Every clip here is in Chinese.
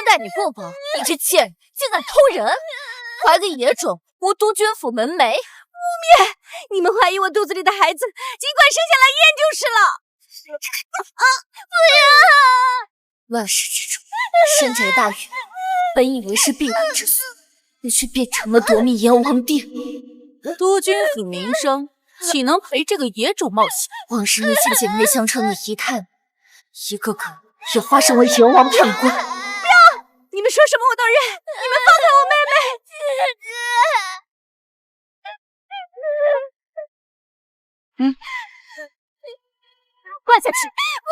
待你不薄，你这贱人竟敢偷人，怀个野种误督军府门楣！污蔑！你们怀疑我肚子里的孩子，尽管生下来验就是了。不要！乱世之中，深宅大院，本以为是避难之所，也却变成了夺命阎王殿。督军府名声岂能陪这个野种冒险？往时那些姐妹相称的姨太，一个个也化身为阎王判官。不要！你们说什么我都认！你们放开我妹妹！跪下去！不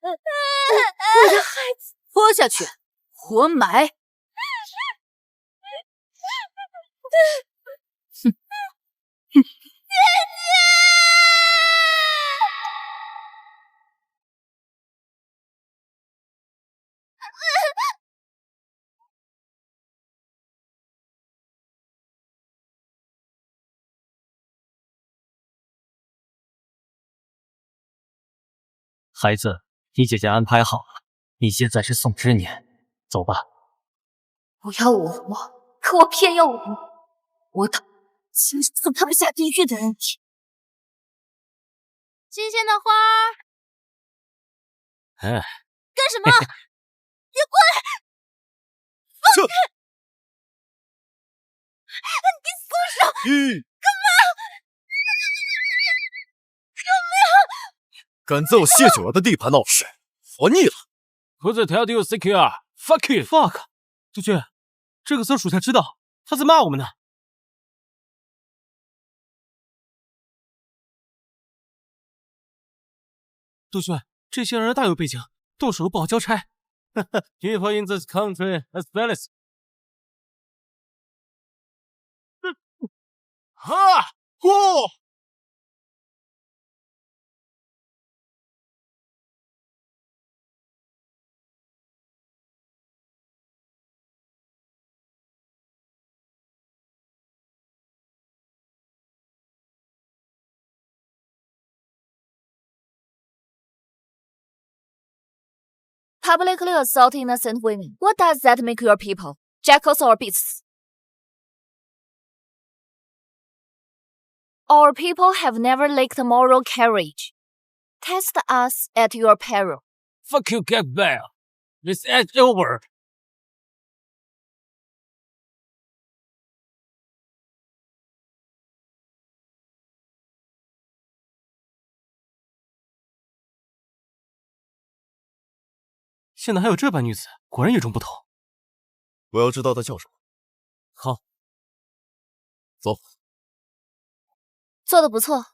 要！我的孩子，拖下去，活埋！哼！姐姐！孩子，你姐姐安排好了，你现在是送之年，走吧。我要我活，可我偏要我活。我等亲手送他们下地狱的恩典。新鲜的花儿。干什么？别过来！放开！你松手！干嘛？敢在我谢九瑶的地盘闹事，活腻了。Who the hell do you think you are? Fuck you! Fuck！ 督军，这个时候属下知道他在骂我们呢。督军，这些人大有背景，动手不好交差。People in this country as fellas。Publicly assault innocent women. What does that make your people? Jackals or beasts? Our people have never lacked moral courage. Test us at your peril. Fuck you, get back. This is over. 现在还有这般女子，果然与众不同。我要知道她叫什么。好，走。做得不错。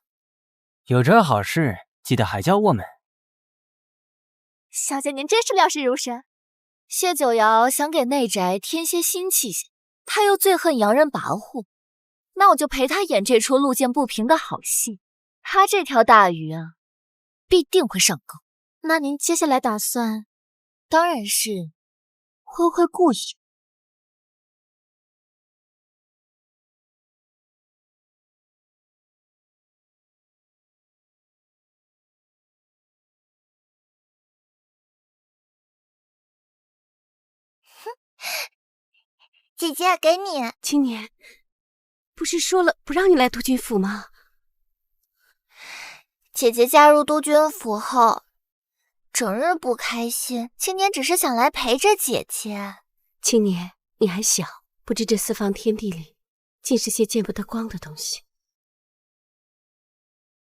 有这好事，记得还叫我们。小姐您真是料事如神。谢九瑶想给内宅添些新气象，他又最恨洋人跋扈，那我就陪他演这出路见不平的好戏。他这条大鱼啊，必定会上钩。那您接下来打算？当然是挥挥故意。姐姐，给你。青年，不是说了不让你来督军府吗？姐姐加入督军府后，整日不开心。青年只是想来陪着姐姐。青年，你还小，不知这四方天地里尽是些见不得光的东西。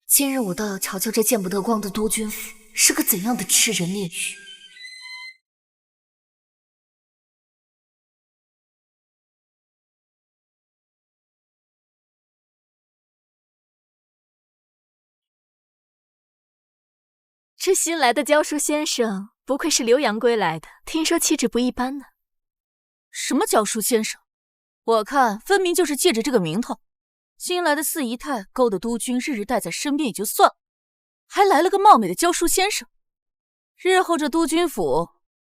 今日我倒要瞧瞧这见不得光的督军府是个怎样的吃人炼狱。这新来的教书先生不愧是留洋归来的，听说气质不一般呢。什么教书先生？我看分明就是借着这个名头，新来的四姨太勾得督军日日带在身边也就算了，还来了个貌美的教书先生，日后这督军府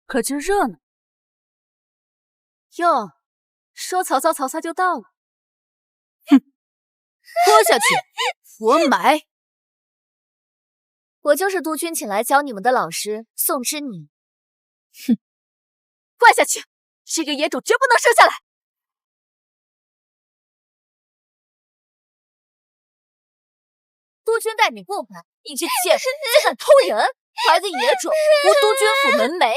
可就热闹。哟，说曹操，曹操就到了。哼，拖下去，活埋！我就是督军请来教你们的老师宋之宁。哼，跪下去！这个野种绝不能生下来！督军待你不薄，你这贱人竟敢偷人，怀个野种，误督军府门楣！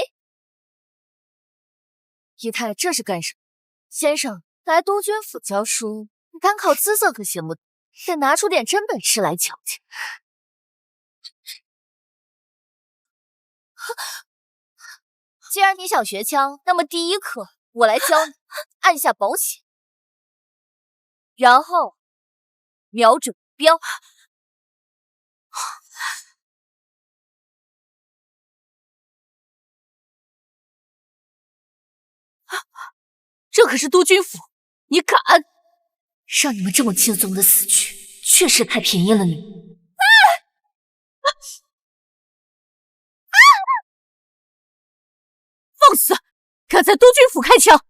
姨太这是干什么？先生来督军府教书，单靠姿色可行不得，得拿出点真本事来瞧瞧。既然你想学枪，那么第一课我来教你，按下保险，然后瞄准标。这可是督军府，你敢？让你们这么轻松的死去，确实太便宜了你们。放肆！敢在督军府开枪！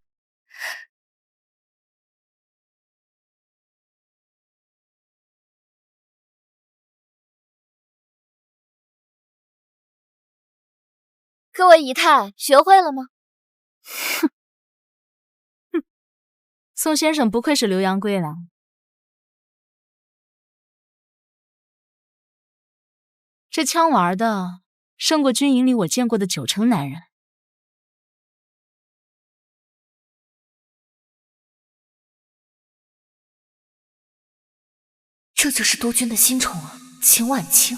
各位姨太，学会了吗？哼。宋先生不愧是留洋归来，这枪玩的胜过军营里我见过的90%男人。这就是督军的新宠儿秦婉清。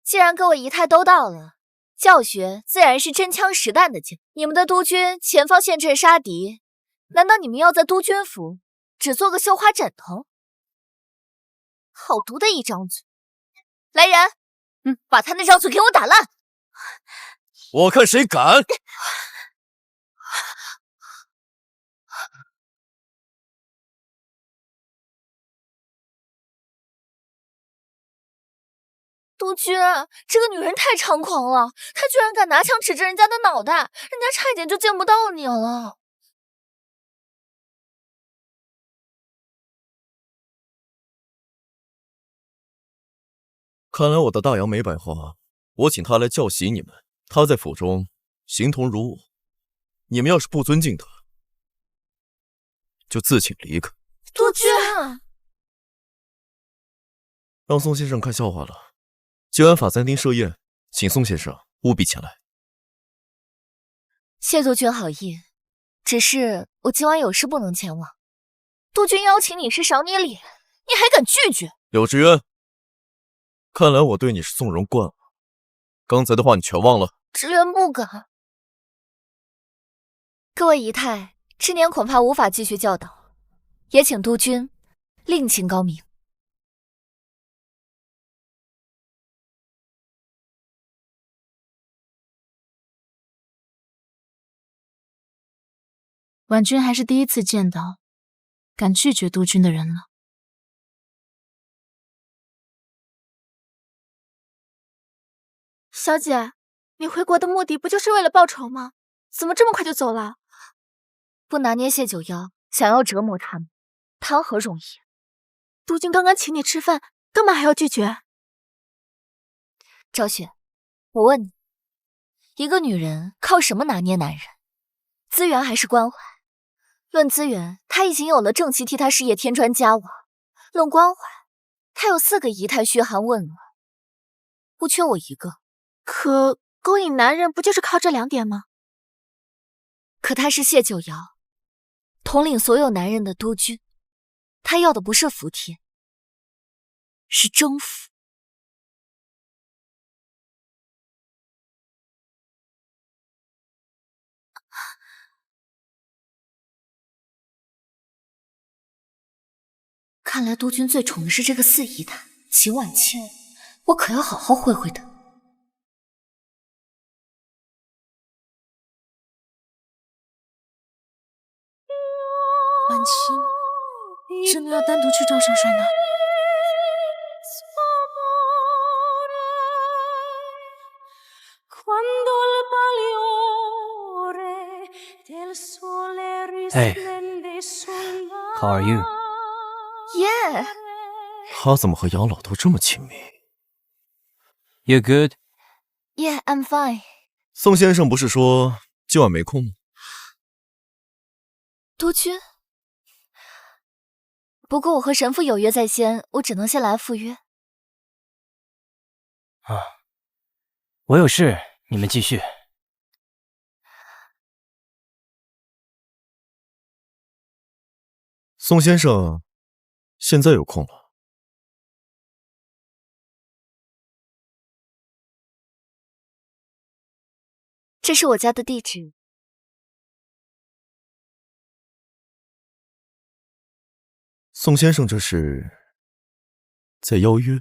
既然各位姨太都到了，教学自然是真枪实弹的教。你们的督军前方陷阵杀敌，难道你们要在督军府只做个绣花枕头？好毒的一张嘴！来人，把他那张嘴给我打烂！我看谁敢！督军，这个女人太猖狂了，她居然敢拿枪指着人家的脑袋，人家差一点就见不到你了。看来我的大洋没白花，我请他来教习你们，他在府中形同如我。你们要是不尊敬他，就自请离开。督军，让宋先生看笑话了。接完法暂停设宴，请宋先生务必前来。谢督军好意，只是我今晚有事不能前往。督军邀请你是赏你脸，你还敢拒绝？柳志渊，看来我对你是纵容惯了，刚才的话你全忘了。直言不敢。各位姨太，之年恐怕无法继续教导，也请督军另请高明。婉君还是第一次见到敢拒绝督军的人了。小姐，你回国的目的不就是为了报仇吗？怎么这么快就走了？不拿捏谢九妖，想要折磨他们，谈何容易？督军刚刚请你吃饭，干嘛还要拒绝？赵雪，我问你，一个女人靠什么拿捏男人？资源还是关怀？论资源，她已经有了正妻替她事业添砖加瓦；论关怀，她有4个姨太嘘寒问暖，不缺我一个。可勾引男人不就是靠这2点吗？可她是谢九瑶，统领所有男人的督军，她要的不是服帖，是征服。看来督军最宠的是这个4姨太秦婉清，我可要好好会会她。婉清真的要单独去找少帅呢？Hey, how are you? Yeah, 他怎么和杨老头这么亲密 You good? Yeah, I'm fine. 宋先生不是说今晚没空吗？督军，不过我和神父有约在先，我只能先来赴约。我有事，你们继续。宋先生现在有空了。这是我家的地址。宋先生这是在邀约？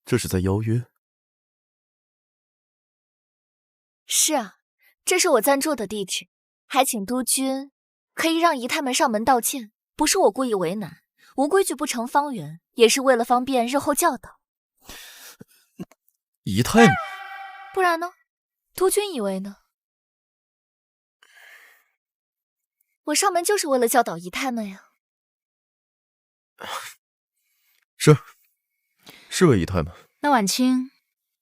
这是在邀约？是啊，这是我暂住的地址，还请督军可以让姨太们上门道歉，不是我故意为难，无规矩不成方圆，也是为了方便日后教导。姨太们？不然呢？督军以为呢？我上门就是为了教导姨太们呀。是位姨太们。那婉清，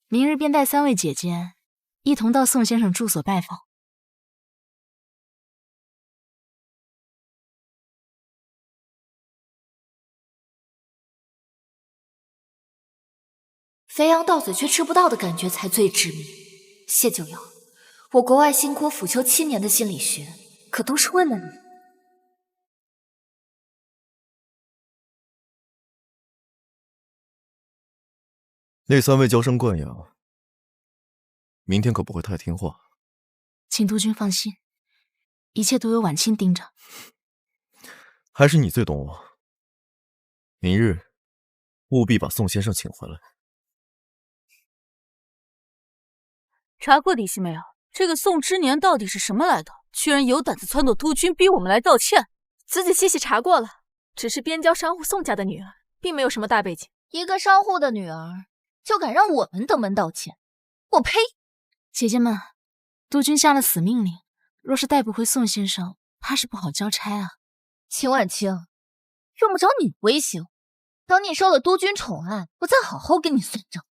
明日便带3位姐姐一同到宋先生住所拜访。肥羊到嘴却吃不到的感觉才最致命。谢九瑶，我国外辛苦辅修7年的心理学，可都是为了你。那3位娇生惯养，明天可不会太听话。请督军放心，一切都有婉清盯着。还是你最懂我。明日务必把宋先生请回来。查过底细没有？这个宋之年到底是什么来头？居然有胆子撺掇督军逼我们来道歉。仔仔细细查过了，只是边郊商户宋家的女儿，并没有什么大背景。一个商户的女儿就敢让我们登门道歉，我呸！姐姐们，督军下了死命令，若是带不回宋先生，怕是不好交差啊。秦婉清，用不着你威胁我，等你受了督军宠爱，我再好好跟你算账。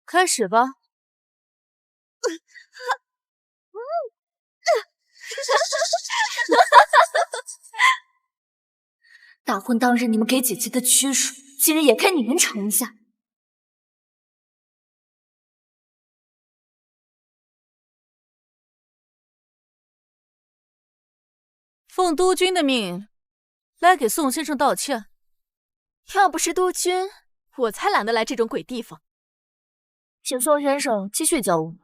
开始吧。大婚当日你们给姐姐的屈辱，今日也该你们尝一下。奉督军的命，来给宋先生道歉。要不是督军，我才懒得来这种鬼地方。请宋先生继续教我们。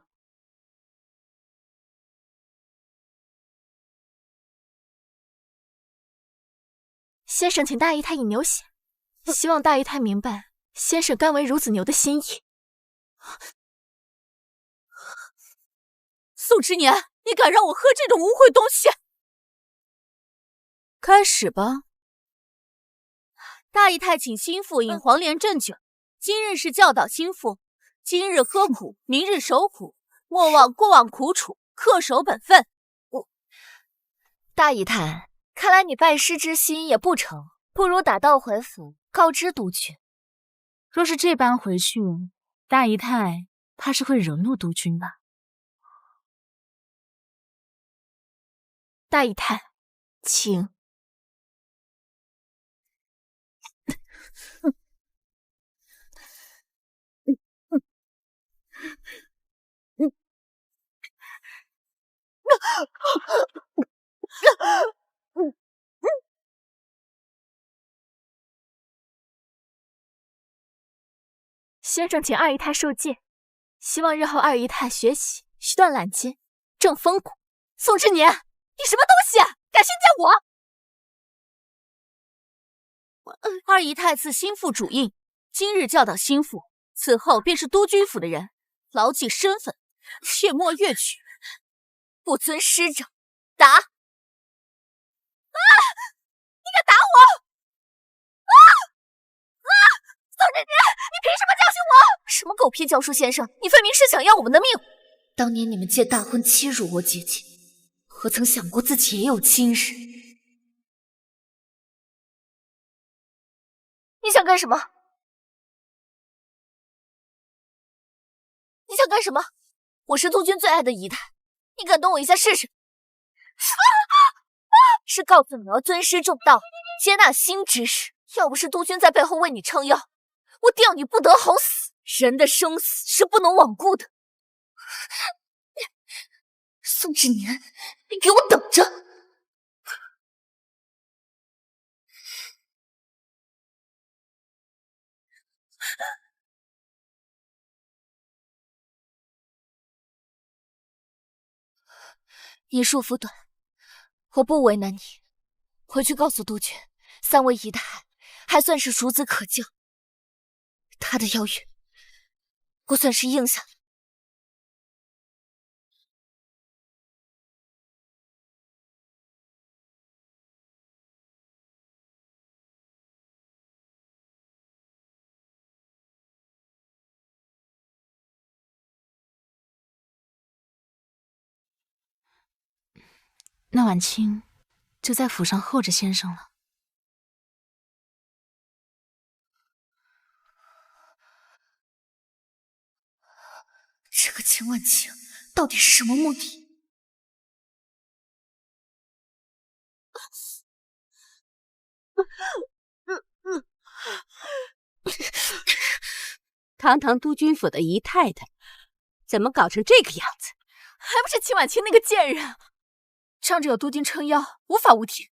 先生请大姨太饮牛血，希望大姨太明白先生甘为孺子牛的心意。宋之年，你敢让我喝这种污秽东西？开始吧。大姨太请心腹饮黄连鸩酒，今日是教导心腹，今日喝苦，明日守苦，莫忘过往苦楚，恪守本分。大姨太，看来你拜师之心也不成，不如打道回府告知督军。若是这般回去，大姨太怕是会惹怒督军吧。大姨太，请。先生请二姨太受戒，希望日后二姨太学习须断懒筋，正风骨。宋之年，你什么东西啊，敢先见我？二姨太赐心腹主印，今日教导心腹，此后便是督军府的人，牢记身份，切莫越矩。不遵师长，打！啊！你敢打我！啊！宋志年，你凭什么教训我？什么狗屁教书先生，你分明是想要我们的命！当年你们借大婚欺辱我姐姐，何曾想过自己也有今日？你想干什么？你想干什么？我是督军最爱的姨太，你敢动我一下试试？是告诉你要尊师重道，接纳新知识。要不是督军在背后为你撑腰，我吊你不得好死。人的生死是不能罔顾的。宋志年，你给我等着！你束缚短，我不为难你。回去告诉督军，3位姨太还算是孺子可教，他的邀约我算是应下了。那晚清就在府上候着先生了。这个秦婉清到底是什么目的？堂堂督军府的姨太太，怎么搞成这个样子？还不是秦婉清那个贱人，仗着有督军撑腰，无法无天。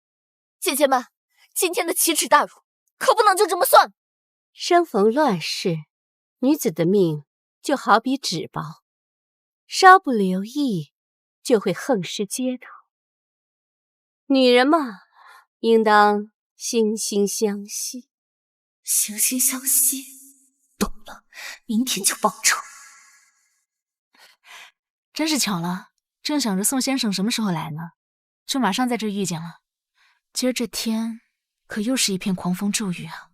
姐姐们，今天的奇耻大辱可不能就这么算了。生逢乱世，女子的命就好比纸薄，稍不留意就会横尸街头。女人嘛，应当惺惺相惜。惺惺相惜，懂了，明天就报仇。真是巧了，正想着宋先生什么时候来呢，就马上在这遇见了。今儿这天可又是一片狂风骤雨啊！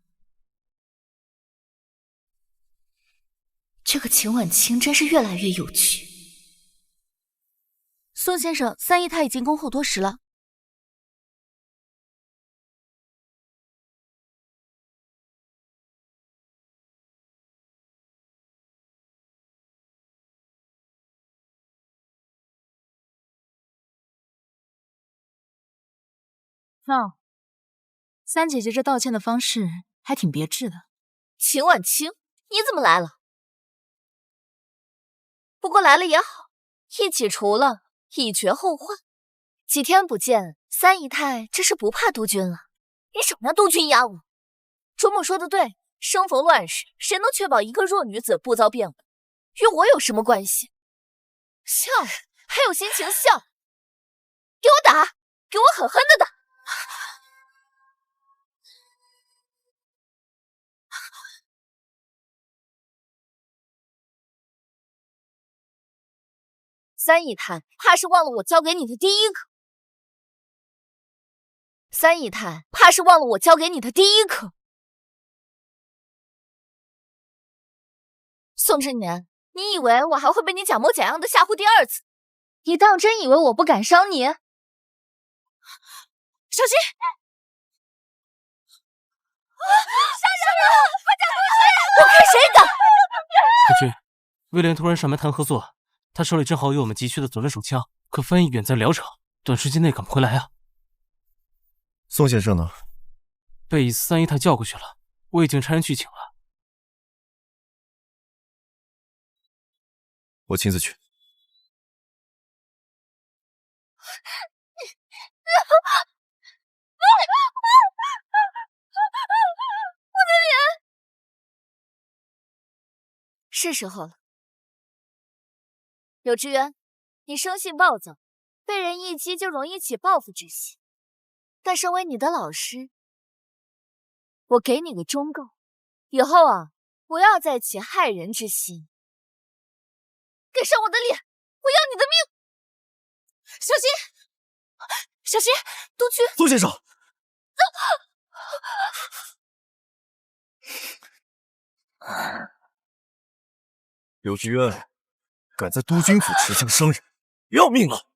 这个秦婉清真是越来越有趣。宋先生，3姨太已经恭候多时了。哦，3姐姐这道歉的方式还挺别致的。秦婉清，你怎么来了？不过来了也好，一起除了，以绝后患。几天不见，3姨太这是不怕督军了？你少拿督军压我。卓母说的对，生逢乱世，谁能确保一个弱女子不遭变故？与我有什么关系？笑，还有心情笑？给我打，给我狠狠的打！3姨太怕是忘了我教给你的第一课。3姨太怕是忘了我教给你的第一课。宋志年，你以为我还会被你假模假样的吓唬第2次？你当真以为我不敢伤你？小心！杀人了！快叫东西！我看谁敢！夫君，威廉突然上门谈合作，他手里正好有我们急需的左轮手枪，可翻译远在辽城，短时间内赶不回来啊。宋先生呢？被3姨太叫过去了，我已经差人去请了。我亲自去。我的脸！是时候了。柳之渊，你生性暴躁，被人一击就容易起报复之心。但身为你的老师，我给你个忠告，以后啊，不要再起害人之心。给上我的脸，我要你的命！小心！小心！督军！宋先生，柳之渊，敢在督军府持枪伤人，要命了！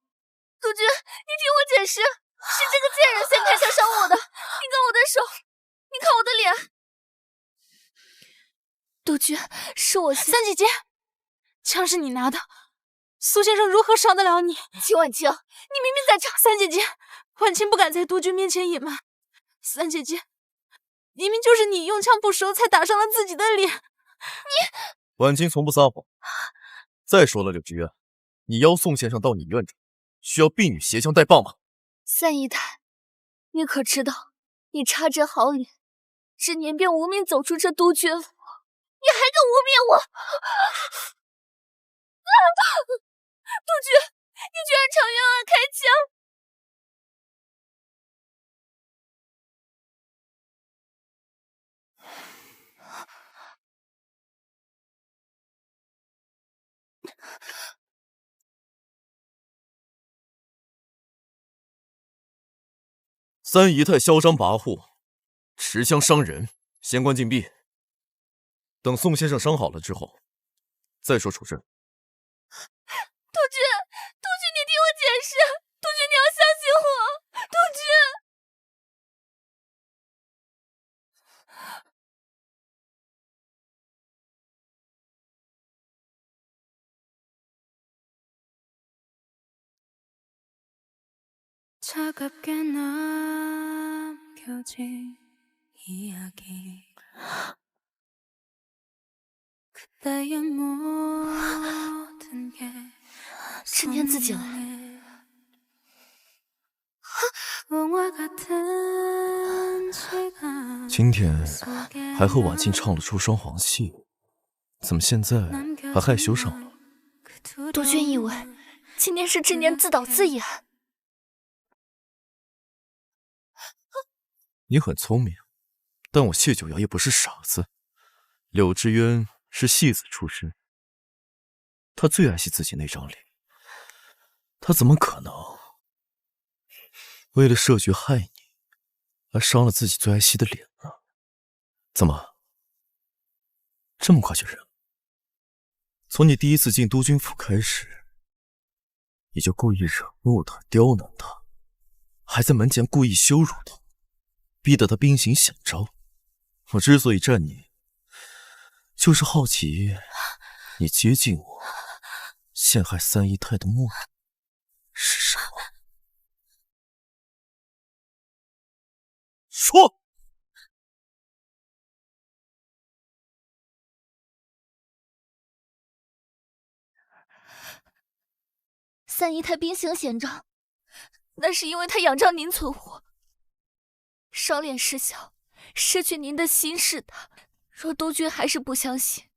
督军，你听我解释，是这个贱人先开枪伤我的。你看我的手，你看我的脸。督军，是我先。三姐姐，枪是你拿的，苏先生如何伤得了你？秦婉清，你明明在场。三姐姐，婉清不敢在督军面前隐瞒。三姐姐，明明就是你用枪不熟，才打伤了自己的脸。婉清从不撒谎。再说了，柳之渊，你邀宋先生到你院中，需要婢女携枪带棒吗？三姨太，你可知道，你插这好脸，只年便无名走出这督军府，你还敢污蔑我？督军，你居然朝冤儿开枪！三姨太嚣张跋扈，持枪伤人，先关禁闭。等宋先生伤好了之后，再说处置。督军，你听我解释，督军，你要相信我，督军。是念自己来。今天还和婉清唱了出双簧戏，怎么现在还害羞上了？督军以为今天是知年自导自演。你很聪明，但我谢九瑶也不是傻子。柳之渊是戏子出身，他最爱惜自己那张脸，他怎么可能为了设局害你而伤了自己最爱惜的脸呢？怎么这么快就认了？从你第一次进督军府开始，你就故意惹怒他，刁难他，还在门前故意羞辱他，逼得他兵行险招。我之所以战你，就是好奇你接近我陷害三姨太的目的是什么。说！三姨太兵行险招，那是因为她仰仗您存活，伤脸事小，失去您的心是大。若督军还是不相信，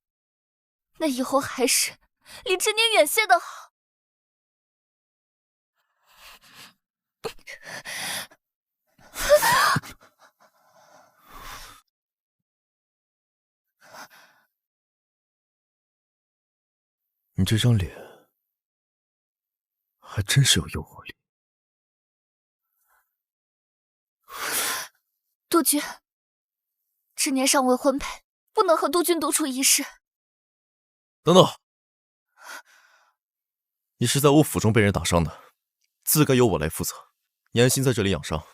那以后还是离知年远些的好。你这张脸还真是有诱惑力。督军，知年尚未婚配，不能和督军独处一室。等等，你是在我府中被人打伤的，自该由我来负责。你安心在这里养伤。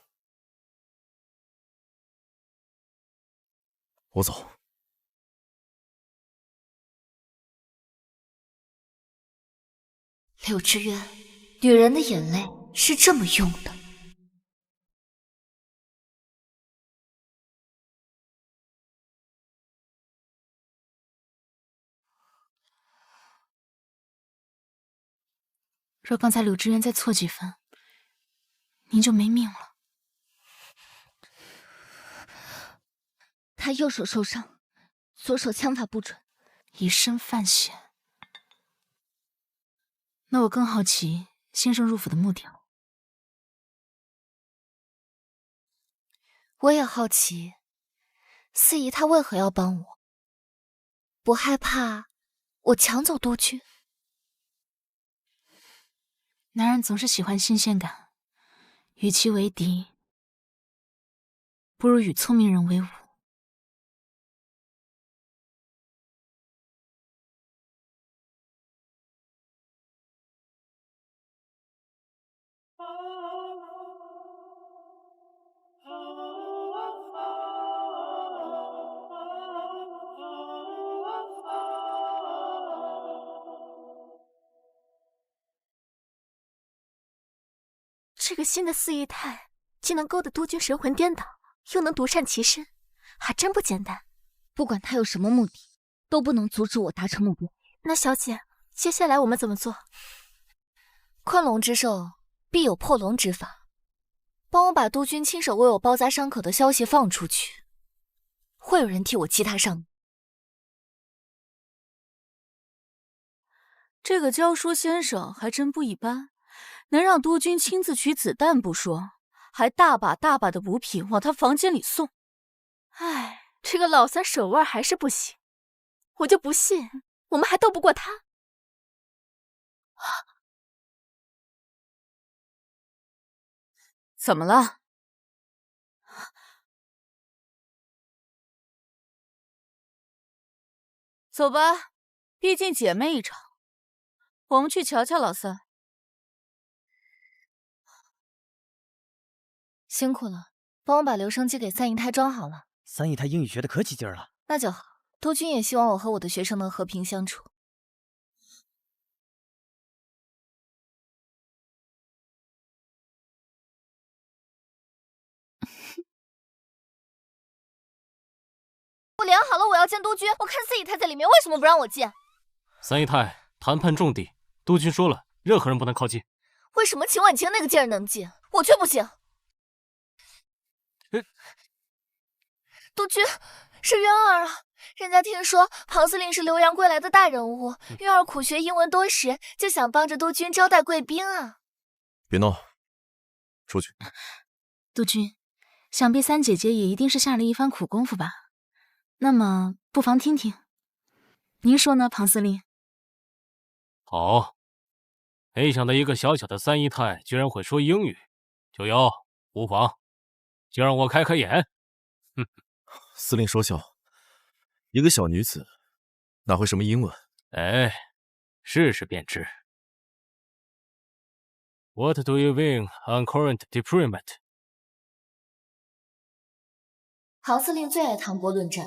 我走。柳之渊，女人的眼泪是这么用的。若刚才柳之渊再错几分，您就没命了。他右手受伤，左手枪法不准，以身犯险。那我更好奇先生入府的目的了。我也好奇，四姨她为何要帮我？不害怕我抢走督军？男人总是喜欢新鲜感，与其为敌，不如与聪明人为伍。这个新的四姨太既能勾得督军神魂颠倒，又能独善其身，还真不简单。不管他有什么目的，都不能阻止我达成目标。那小姐，接下来我们怎么做？昆龙之兽必有破龙之法，帮我把督军亲手为我包扎伤口的消息放出去，会有人替我击他上的。这个教书先生还真不一般，能让督军亲自取子弹不说，还大把大把的补品往他房间里送。唉，这个老三手腕还是不行，我就不信我们还斗不过他。怎么了？走吧，毕竟姐妹一场，我们去瞧瞧老三。辛苦了，帮我把留声机给三姨太装好了。三姨太英语学的可起劲了。那就好，督军也希望我和我的学生能和平相处。我量好了，我要见督军。我看四姨太在里面，为什么不让我进？三姨太，谈判重地，督军说了，任何人不能靠近。为什么秦婉清那个劲儿能进，我却不行？督军，是渊儿啊！人家听说庞司令是留洋归来的大人物，渊儿苦学英文多时，就想帮着督军招待贵宾啊！别闹，出去。督军，想必三姐姐也一定是下了一番苦功夫吧？那么不妨听听，您说呢，庞司令？好，没想到一个小小的三姨太居然会说英语，九瑶无妨，就让我开开眼。哼。司令说笑，一个小女子哪会什么英文？哎，试试便知。What do you mean on current deployment？ 庞司令最爱唐伯论战，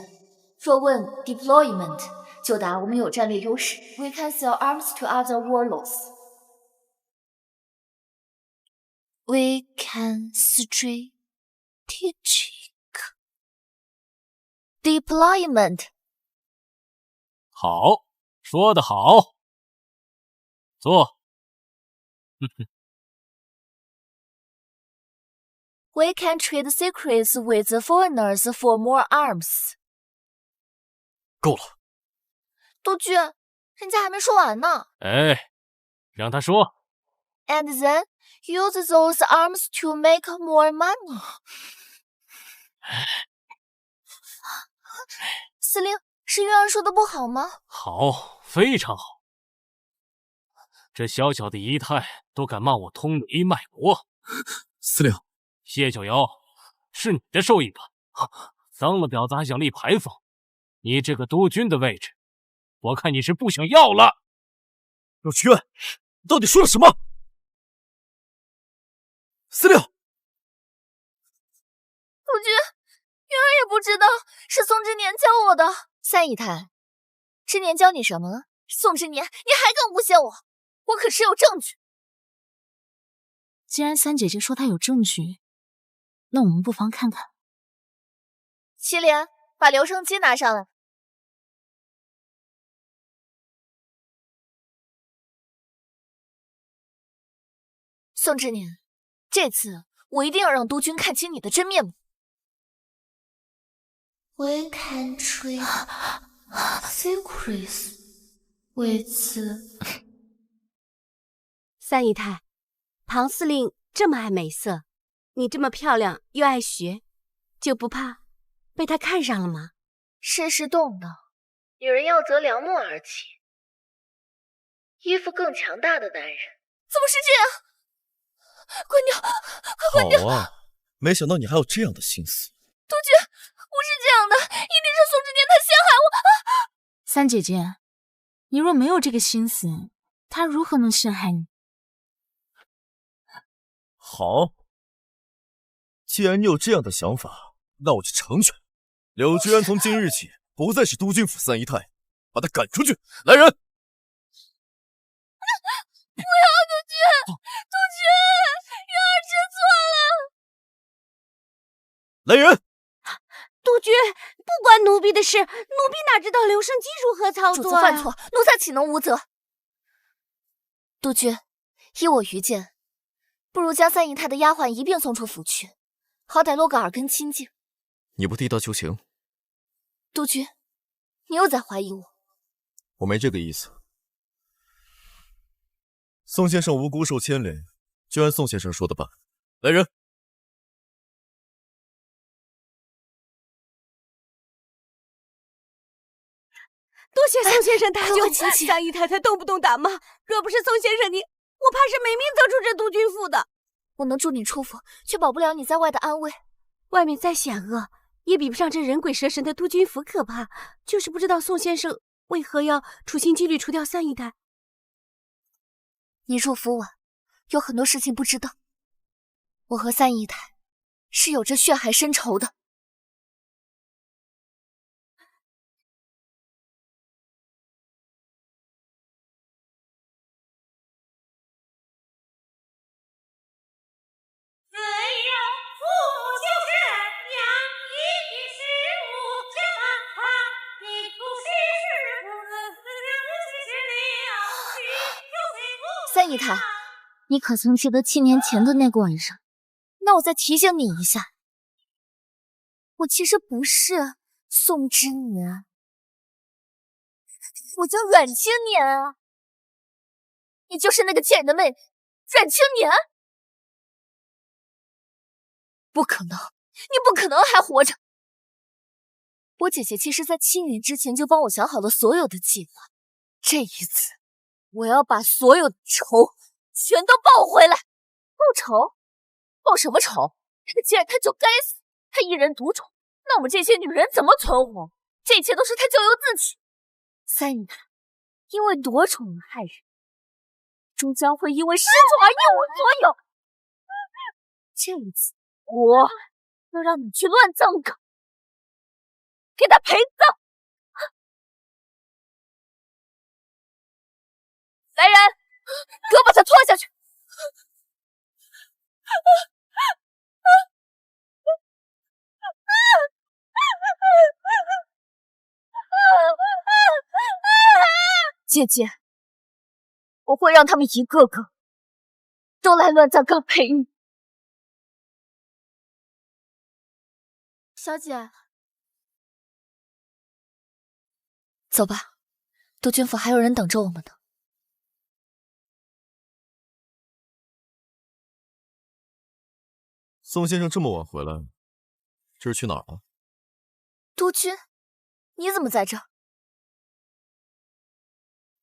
若问 deployment， 就答我们有战略优势。We can sell arms to other warlords. We can strategic deployment. 好，说得好。坐。We can trade secrets with the foreigners for more arms. 够了，督军，人家还没说完呢。哎，让他说。And then use those arms to make more money. 司令，是月儿说的不好吗？好，非常好。这小小的姨太都敢骂我通雷脉搏。司令，谢九瑶，是你的授意吧？脏了婊子还想立牌坊，你这个督军的位置，我看你是不想要了。柳渠渊，你到底说了什么？司令，督军，月儿也不知道，是宋之年教我的。三姨太，之年教你什么了？宋之年，你还敢诬陷我？我可是有证据。既然三姐姐说她有证据，那我们不妨看看。祁连，把留声机拿上来。宋之年，这次我一定要让督军看清你的真面目。We can trade secrets with 三姨太，庞司令这么爱美色，你这么漂亮又爱学，就不怕被他看上了吗？世事动荡，女人要择良木而起，依附更强大的男人。怎么是这样？关掉，快关掉！好啊，没想到你还有这样的心思。督军，不是这样的，一定是宋之年他陷害我。三姐姐，你若没有这个心思，他如何能陷害你？好，既然你有这样的想法，那我就成全。柳居然从今日起不再是督军府三姨太，把他赶出去！来人！不要，督军，月儿知来人！督军，不关奴婢的事，奴婢哪知道留声机如何操主作呀？子犯错，奴才岂能无责？督军，依我愚见，不如将三姨太的丫鬟一并送出府去，好歹落个耳根清净。你不替他求情？督军，你又在怀疑我？我没这个意思。宋先生无辜受牵连，就按宋先生说的办。来人！多谢宋先生搭救，快请起三姨太太动不动打骂，若不是宋先生你，我怕是没命走出这督军府的。我能助你出府，却保不了你在外的安危。外面再险恶，也比不上这人鬼蛇神的督军府可怕。就是不知道宋先生为何要处心积虑除掉三姨太。你入府晚，有很多事情不知道。我和三姨太是有着血海深仇的。三姨太，你可曾记得7年前的那个晚上？那我再提醒你一下，我其实不是宋之年，我叫阮青年啊！你就是那个贱人的妹妹，阮青年？不可能，你不可能还活着！我姐姐其实在7年之前就帮我想好了所有的计划，这一次我要把所有的仇全都报回来。报仇？报什么仇？既然他就该死，他一人独宠，那我们这些女人怎么存活？这一切都是他咎由自取。三姨太因为夺宠而害人，终将会因为失宠而一无所有。这一次，我要让你去乱葬岗，给他陪葬。来人，给我把他拖下去！姐姐，我会让他们一个个都来乱葬岗陪你。小姐，走吧，督军府还有人等着我们呢。宋先生这么晚回来，这是去哪儿了？督军，你怎么在这？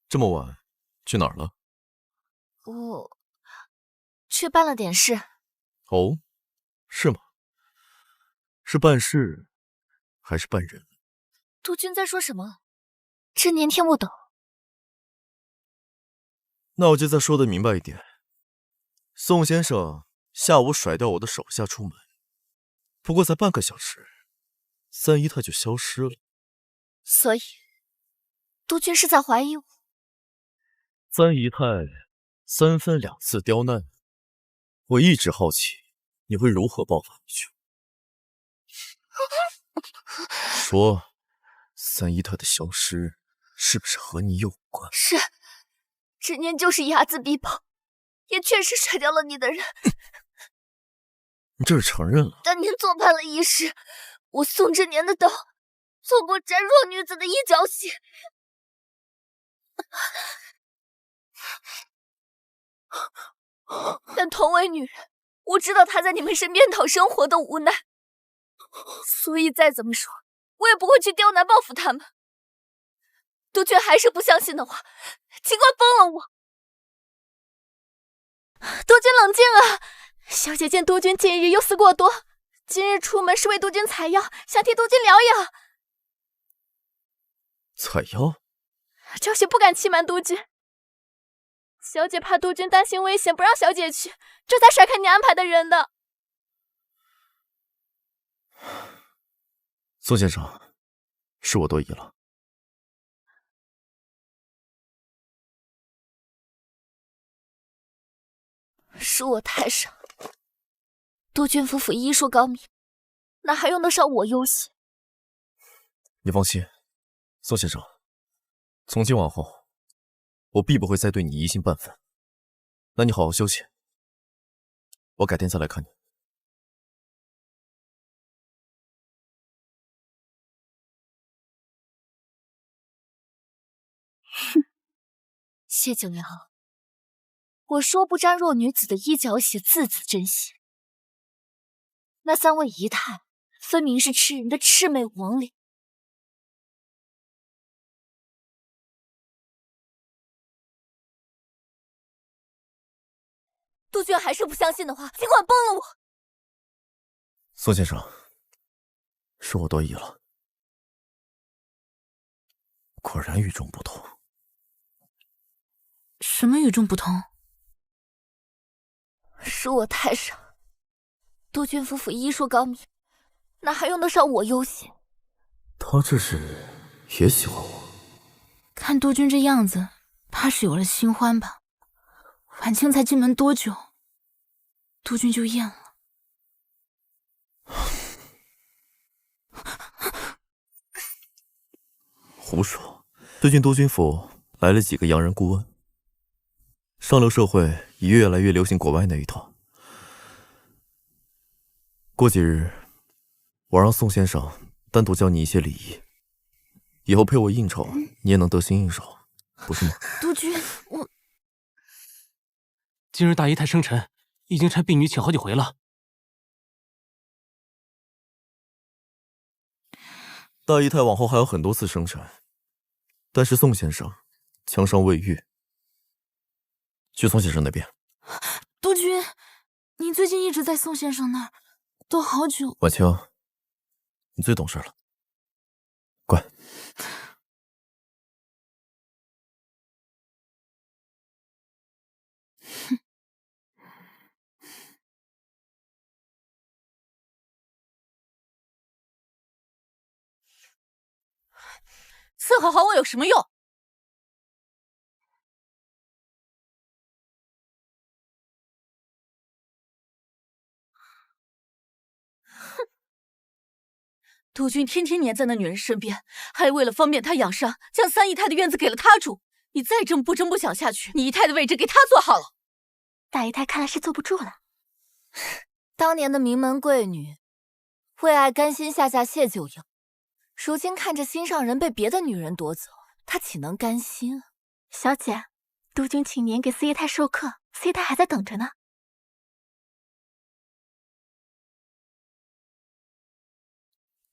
这么晚去哪儿了？我去办了点事。哦，是吗？是办事还是办人？督军在说什么？真年听不懂。那我就再说的明白一点。宋先生下午甩掉我的手下出门，不过才半个小时，三姨太就消失了。所以，督军是在怀疑我。三姨太3番2次刁难，我一直好奇你会如何报复回去。说，三姨太的消失是不是和你有关？是，执念就是睚眦必报，也确实甩掉了你的人。你这是承认了？但您做判了一时，我宋之年的刀错过斩弱女子的一条血。但同为女人，我知道她在你们身边讨生活的无奈，所以再怎么说，我也不会去刁难报复他们。督军还是不相信的话，尽管封了我。督军冷静啊！小姐见督军近日忧思过多，今日出门是为督军采药，想替督军疗养。采药？昭雪不敢欺瞒督军，小姐怕督军担心危险，不让小姐去，这才甩开你安排的人的。宋先生，是我多疑了。是我太傻。督军夫妇医术高明，哪还用得上我优先？你放心，宋先生，从今往后，我必不会再对你疑心半分。那你好好休息，我改天再来看你。哼，谢九瑶，我说不沾弱女子的衣角血，字字真心。那3位姨太分明是吃人的魑魅魍魉。杜鹃还是不相信的话，尽管崩了我。宋先生，是我多疑了，果然与众不同。什么与众不同？是我太傻。杜鹃夫妇医术高明，哪还用得上我优先？他这是也喜欢我？看杜鹃这样子，怕是有了新欢吧？晚清才进门多久，杜鹃就厌了。胡说！最近督军府来了几个洋人顾问，上流社会已越来越流行国外那一套。过几日，我让宋先生单独教你一些礼仪，以后陪我应酬，你也能得心应手，不是吗？督军，我今日大姨太生辰，已经差婢女请好几回了。大姨太往后还有很多次生辰，但是宋先生枪伤未愈，去宋先生那边。督军，你最近一直在宋先生那儿，都好久。婉清，你最懂事了，乖。伺候好我有什么用？哼！督军天天黏在那女人身边，还为了方便她养伤，将3姨太的院子给了她住。你再这么不争不抢下去，你姨太的位置给她坐好了。大姨太看来是坐不住了。当年的名门贵女，为爱甘心下嫁谢九瑶，如今看着心上人被别的女人夺走，她岂能甘心啊？小姐，督军请您给4姨太授课，4姨太还在等着呢。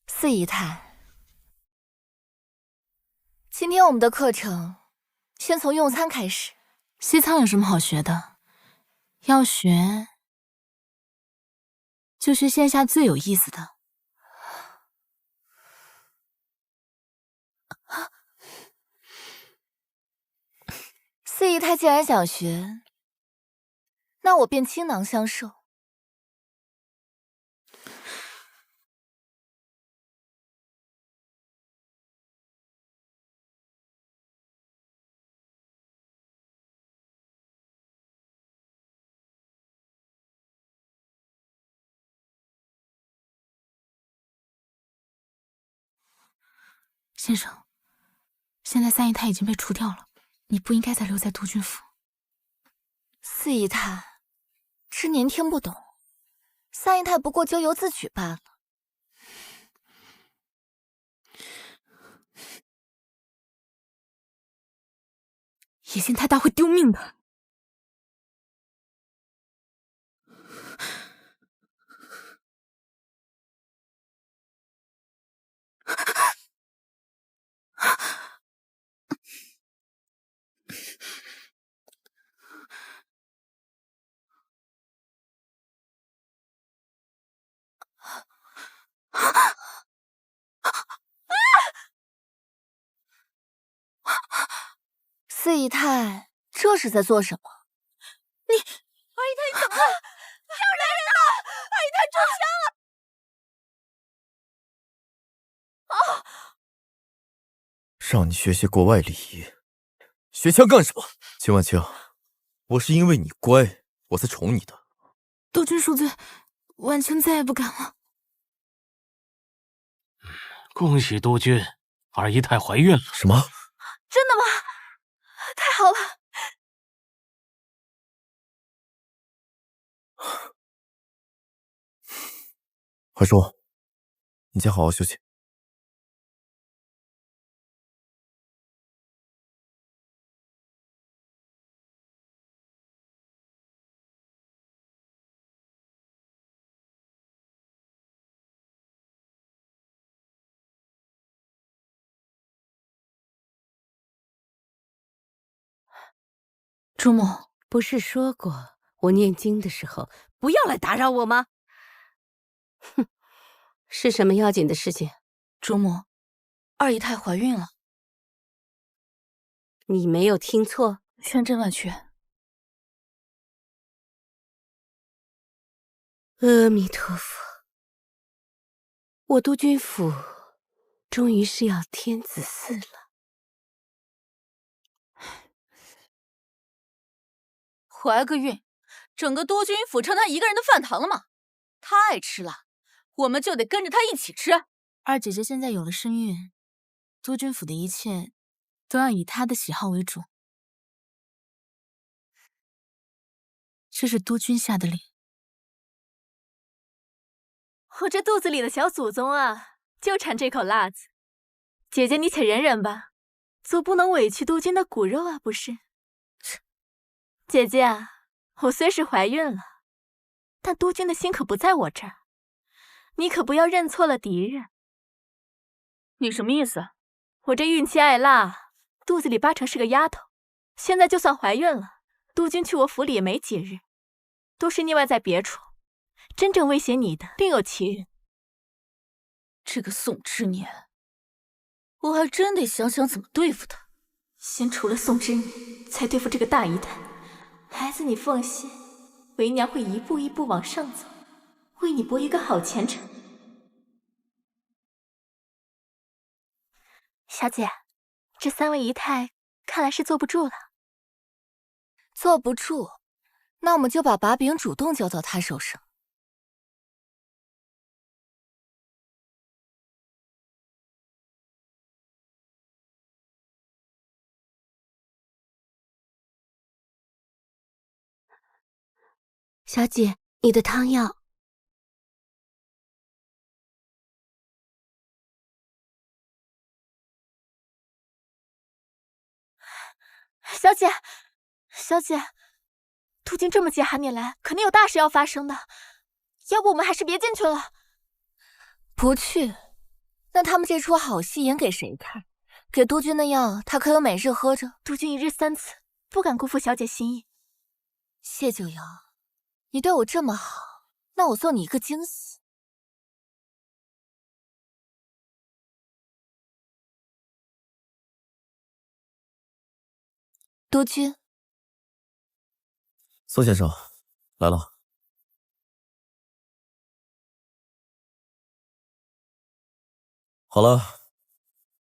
4姨太，今天我们的课程先从用餐开始。西餐有什么好学的？要学就学线下最有意思的。4姨太既然想学，那我便倾囊相授。先生，现在3姨太已经被除掉了，你不应该再留在督军府。4姨太，知年听不懂，3姨太不过咎由自取罢了。野心太大会丢命的。4姨太，这是在做什么？二姨太，你怎么了？有人了！二姨太中枪了！啊！让你学些国外礼仪，学枪干什么？秦婉清，我是因为你乖，我才宠你的。督军恕罪，婉清再也不敢了。恭喜督军，二姨太怀孕了。什么？真的吗？太好了！怀叔，你先好好休息。朱母，不是说过我念经的时候不要来打扰我吗？哼，是什么要紧的事情？朱母，二姨太怀孕了。你没有听错。千真万确。阿弥陀佛，我督军府终于是要天子嗣了。怀个孕，整个督军府成他一个人的饭堂了吗？他爱吃辣，我们就得跟着他一起吃。二姐姐现在有了身孕，督军府的一切都要以她的喜好为主。这是督军下的令。我这肚子里的小祖宗啊，就馋这口辣子。姐姐你且忍忍吧，总不能委屈督军的骨肉啊，不是？姐姐啊，我虽是怀孕了，但督军的心可不在我这儿，你可不要认错了敌人。你什么意思？我这孕期爱辣，肚子里8成是个丫头，现在就算怀孕了，督军去我府里也没几日，都是腻歪在别处。真正威胁你的另有其人。这个宋之年，我还真得想想怎么对付他。先除了宋之年，才对付这个大姨太。孩子，你放心，为娘会一步一步往上走，为你博一个好前程。小姐，这3位姨太看来是坐不住了。坐不住，那我们就把把柄主动交到他手上。小姐，你的汤药。小姐，小姐，途经这么急喊你来，肯定有大事要发生的，要不我们还是别进去了。不去，那他们这出好戏演给谁看？给督军的药，他可有每日喝着？督军1日3次，不敢辜负小姐心意。谢九瑶，你对我这么好，那我送你一个惊喜。督军，宋先生来了。好了，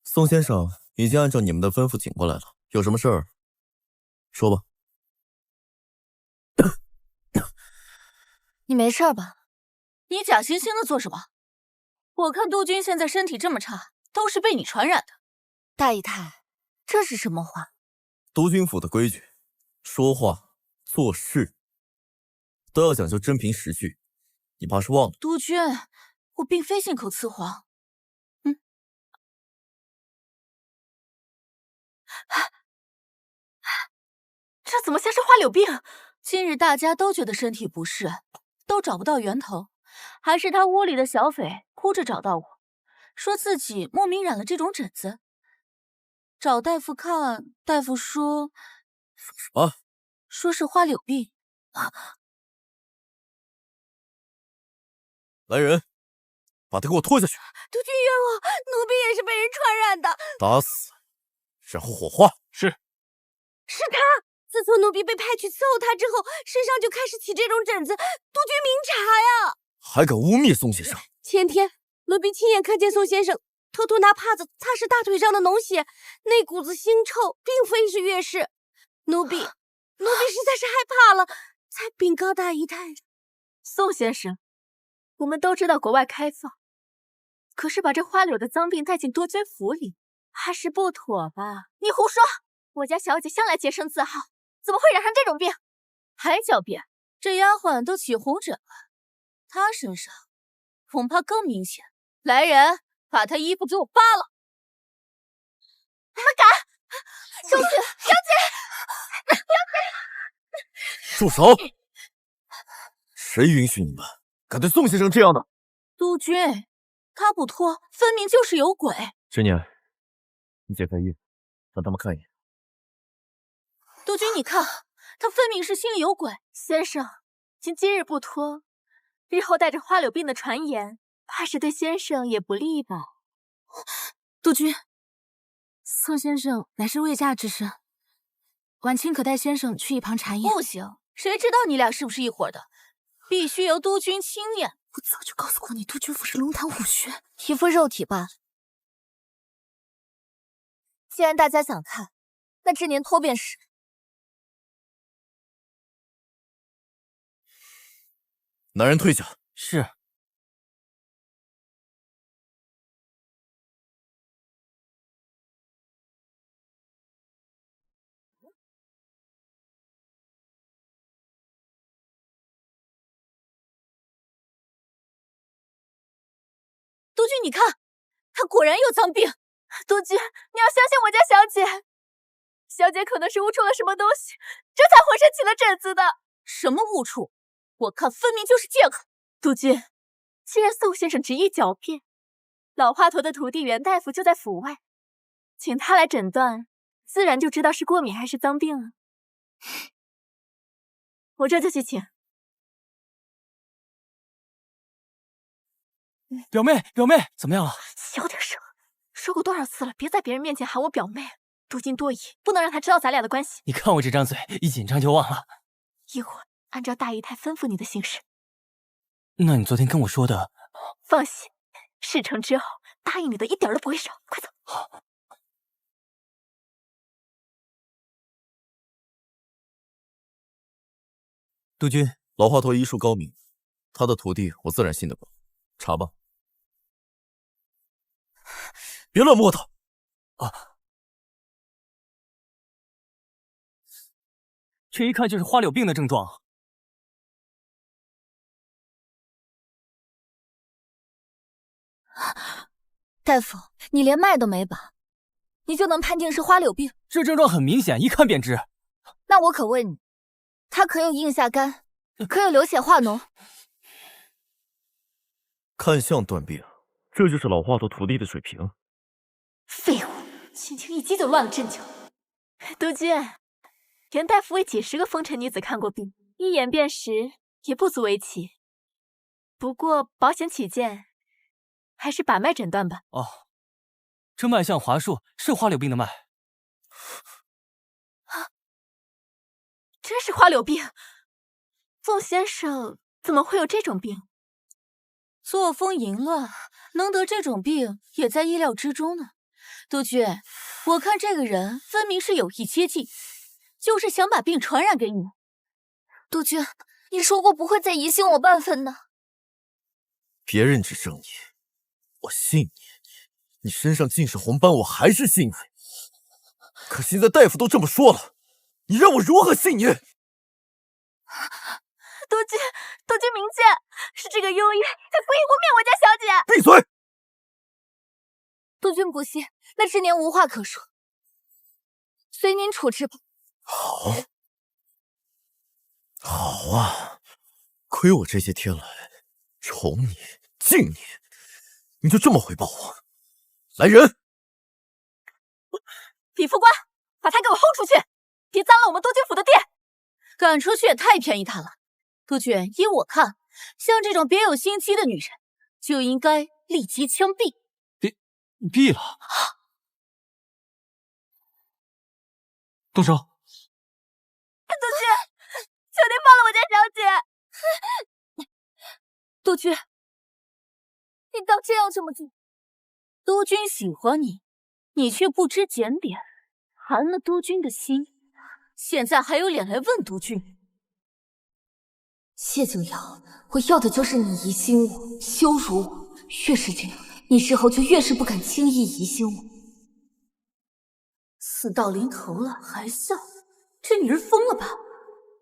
宋先生已经按照你们的吩咐请过来了，有什么事儿说吧。你没事吧？你假惺惺的做什么？我看督军现在身体这么差，都是被你传染的。大姨太，这是什么话？督军府的规矩，说话做事都要讲究真凭实据，你怕是忘了。督军，我并非信口雌黄。这怎么像是花柳病？今日大家都觉得身体不适，都找不到源头，还是他屋里的小匪哭着找到我，说自己莫名染了这种疹子。找大夫看，大夫说什么？说是花柳病。来人，把他给我拖下去！督军冤枉，奴婢也是被人传染的。打死，然后火化。是。是他。自从奴婢被派去伺候他之后，身上就开始起这种疹子。督军明察呀！还敢污蔑宋先生！前天奴婢亲眼看见宋先生偷偷拿帕子擦拭大腿上的脓血，那股子腥臭并非是月事。奴婢实在是害怕了，才禀告大姨太。宋先生，我们都知道国外开放，可是把这花柳的脏病带进督军府里，还是不妥吧？你胡说！我家小姐向来洁身自好，怎么会染上这种病？还狡辩！这丫鬟都起红疹了，她身上恐怕更明显。来人，把她衣服给我扒了！你们敢！小姐，小姐，住手！谁允许你们敢对宋先生这样的？督军，他不脱，分明就是有鬼。知年，你解开衣服，让他们看一眼。督军，你看，他分明是心里有鬼。先生，您今日不脱，日后带着花柳病的传言，怕是对先生也不利吧？督军，宋先生乃是未嫁之身，晚清可带先生去一旁查验。不行，谁知道你俩是不是一伙的？必须由督军亲验。我早就告诉过你，督军府是龙潭虎穴，一副肉体罢了。既然大家想看，那知年脱便是。男人退下。是。督军，你看，他果然有脏病。督军，你要相信我家小姐，小姐可能是误触了什么东西，这才浑身起了疹子的。什么误触？我看分明就是借口。督军，既然宋先生执意狡辩，老华佗的徒弟袁大夫就在府外，请他来诊断，自然就知道是过敏还是脏病了。我这就去请。表妹，表妹，怎么样了？小点声，说过多少次了，别在别人面前喊我表妹。多金多疑，不能让他知道咱俩的关系。你看我这张嘴，一紧张就忘了。一会儿按照大姨太吩咐你的行事。那你昨天跟我说的……放心，事成之后答应你的一点都不会少。快走。好。督军，老华佗医术高明，他的徒弟我自然信得过。查吧。别乱摸他！啊！这一看就是花柳病的症状。大夫，你连脉都没把，你就能判定是花柳病？这症状很明显，一看便知。那我可问你，他可有硬下肝？可有流血化脓？看相断病，这就是老华佗徒弟的水平。废物，轻轻一击就乱了阵脚。督军，袁大夫为几十个风尘女子看过病，一眼辨识也不足为奇。不过保险起见，还是把脉诊断吧。哦，这脉象滑数，是花柳病的脉。啊，真是花柳病！宋先生怎么会有这种病？作风淫乱，能得这种病也在意料之中呢。督军，我看这个人分明是有意接近，就是想把病传染给你。督军，你说过不会再疑心我半分的。别人指证你，我信你。你身上尽是红斑，我还是信你。可现在大夫都这么说了，你让我如何信你？督军明鉴，是这个幽玉在故意污蔑我家小姐。闭嘴！督军不信，那知年无话可说，随您处置吧。好，好啊！亏我这些天来宠你、敬你，你就这么回报我？来人！李副官，把他给我轰出去！别脏了我们督军府的店。赶出去也太便宜他了。督军，依我看，像这种别有心机的女人，就应该立即枪毙。毙了！动手！督军，求您放了我家小姐！督军，你当真要这么做？督军喜欢你，你却不知检点，寒了督军的心，现在还有脸来问督军？谢景阳，我要的就是你疑心我、羞辱我。越是这样，你之后就越是不敢轻易疑心我。死到临头了还笑，这女人疯了吧？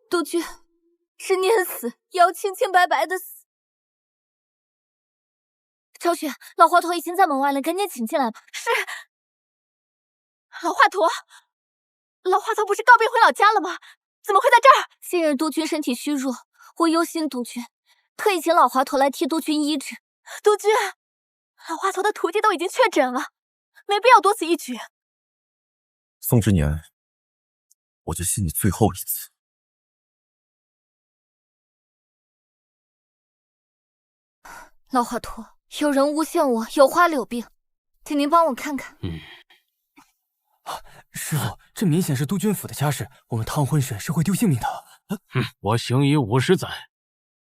督军，执念死也要清清白白的死。昭雪，老华佗已经在门外了，赶紧请进来吧。是。老华佗，老华佗不是告别回老家了吗？怎么会在这儿？今日督军身体虚弱，我忧心督军，特意请老华佗来替督军医治。督军，老华佗的徒弟都已经确诊了，没必要多此一举。宋之年，我就信你最后一次。老华佗，有人诬陷我有花柳病，请您帮我看看。师傅，这明显是督军府的家事，我们趟浑水是会丢性命的。我行医50载，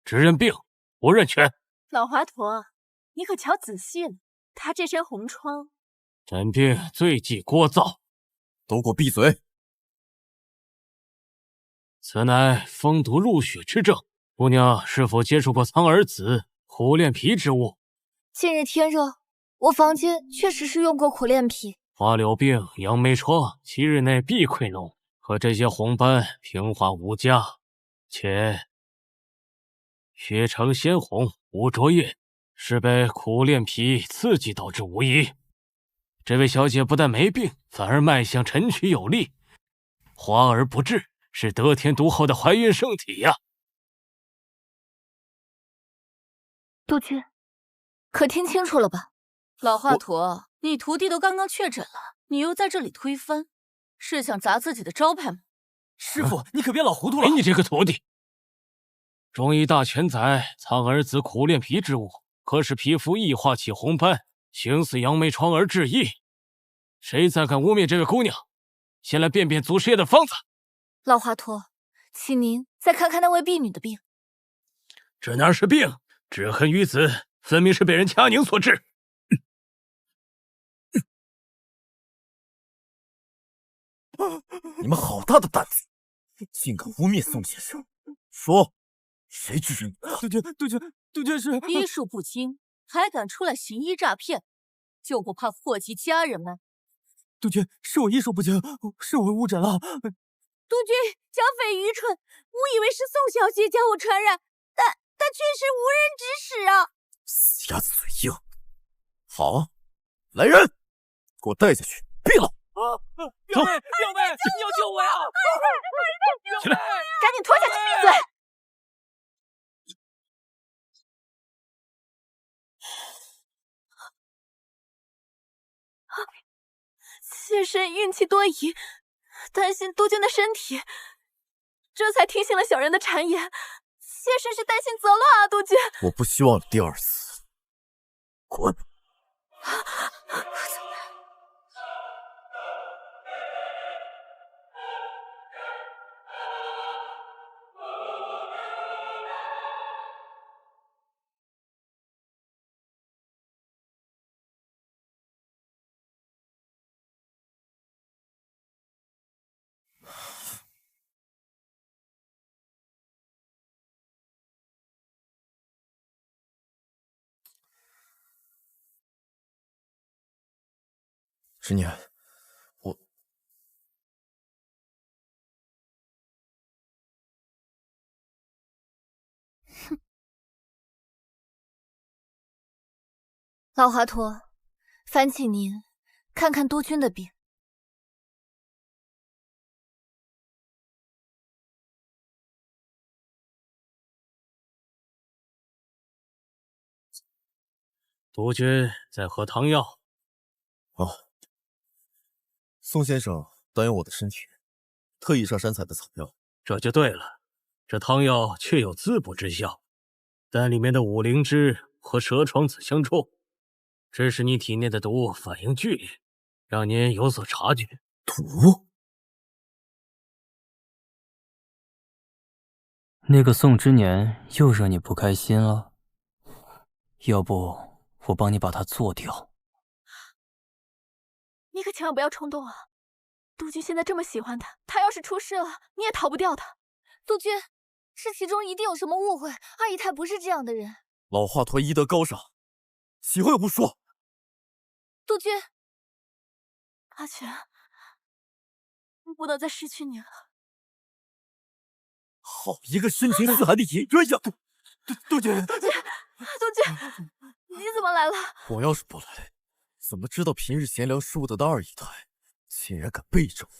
只认病不认权。老华佗，你可瞧仔细了，他这身红疮，诊病罪忌聒噪。都给我闭嘴！此乃风毒入血之症，姑娘是否接触过苍耳子、苦练皮之物？近日天热，我房间确实是用过苦练皮。花柳病、杨梅疮7日内必溃脓，可这些红斑平滑无加，且血呈鲜红无灼液，是被苦练皮刺激导致无疑。这位小姐不但没病，反而脉象沉曲有力，华而不治，是得天独厚的怀孕圣体呀！督军，可听清楚了吧？老华佗，你徒弟都刚刚确诊了，你又在这里推翻，是想砸自己的招牌吗？师傅，你可别老糊涂了！你这个徒弟，中医大全载苍耳子苦练皮之物，可使皮肤异化起红斑，形似杨梅疮而致异。谁再敢污蔑这位姑娘，先来辨辨祖师爷的方子。老华佗，请您再看看那位婢女的病。这哪是病，只恨于子，分明是被人掐拧所致。你们好大的胆子，竟敢污蔑宋先生！说，谁治你的？督军是医术不精，还敢出来行医诈骗，就不怕祸及家人吗？督军，是我医术不精，是我误诊了。督军，剿匪愚蠢，误以为是宋小姐将我传染，但却是无人指使啊！死鸭子嘴硬。好，来人，给我带下去毙了！表妹，你要救我呀！起来，赶紧拖下去，闭嘴！妾身运气多疑，担心督军的身体，这才听信了小人的谗言。妾身是担心则乱啊，督军。我不希望有第二次。滚！之年，我老华佗，烦请您看看督军的病。督军在喝汤药。哦，宋先生担忧我的身体，特意上山采的草药。这就对了，这汤药确有滋补之效，但里面的五灵芝和蛇床子相冲，致使你体内的毒反应剧烈，让您有所察觉。毒？那个宋之年又惹你不开心了？要不我帮你把他做掉。你可千万不要冲动啊！督军现在这么喜欢他，他要是出事了，你也逃不掉他。督军，这其中一定有什么误会，阿姨太不是这样的人。老华佗医德高尚，岂会无说？杜鹃，阿全，不能再失去你了。好一个深情似海的野鸳鸯！杜鹃，杜鹃，你怎么来了？我要是不来，怎么知道平日贤良淑德的二姨太，竟然敢背着我，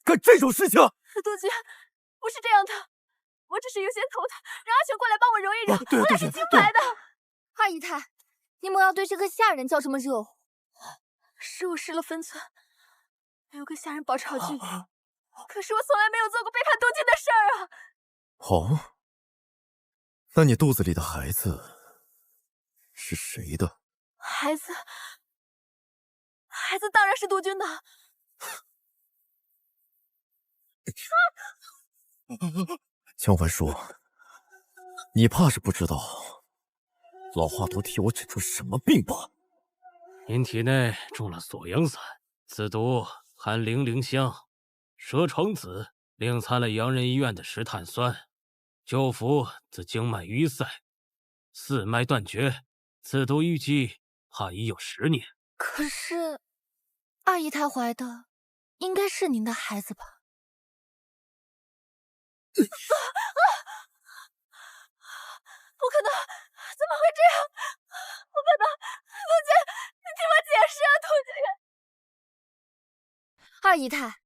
干这种事情？杜鹃，不是这样的，我只是有些头疼，让阿全过来帮我揉一揉。对，我俩是清白的。二姨太，你莫要对这个下人叫什么热乎？是我失了分寸，没有跟下人保持好距离。可是我从来没有做过背叛杜鹃的事儿啊！哦，那你肚子里的孩子是谁的？孩子当然是杜鹃的。江环叔，你怕是不知道老华佗替我诊出什么病吧？您体内中了锁阳散，此毒含零陵香、蛇床子，另掺了洋人医院的石碳酸，久服自经脉淤塞，四脉断绝。此毒预计怕已有10年。可是，二姨太怀的应该是您的孩子吧？不可能！怎么会这样？不可能！杜鹃，你听我解释啊，杜鹃。二姨太，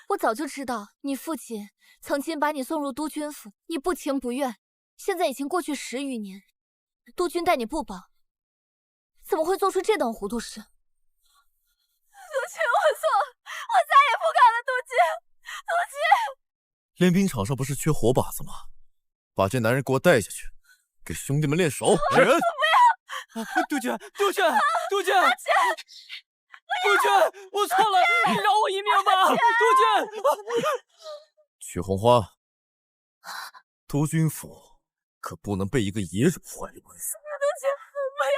我早就知道你父亲曾经把你送入督军府，你不情不愿。现在已经过去10余年，督军待你不薄，怎么会做出这等糊涂事？杜鹃，我错了，我再也不敢了，杜鹃，杜鹃。练兵场上不是缺活靶子吗？把这男人给我带下去，给兄弟们练手。来人！杜鹃，杜鹃，杜鹃，杜鹃，我错了，你饶我一命吧，杜鹃。曲红花，督军府可不能被一个野种坏了官司。杜鹃，不要，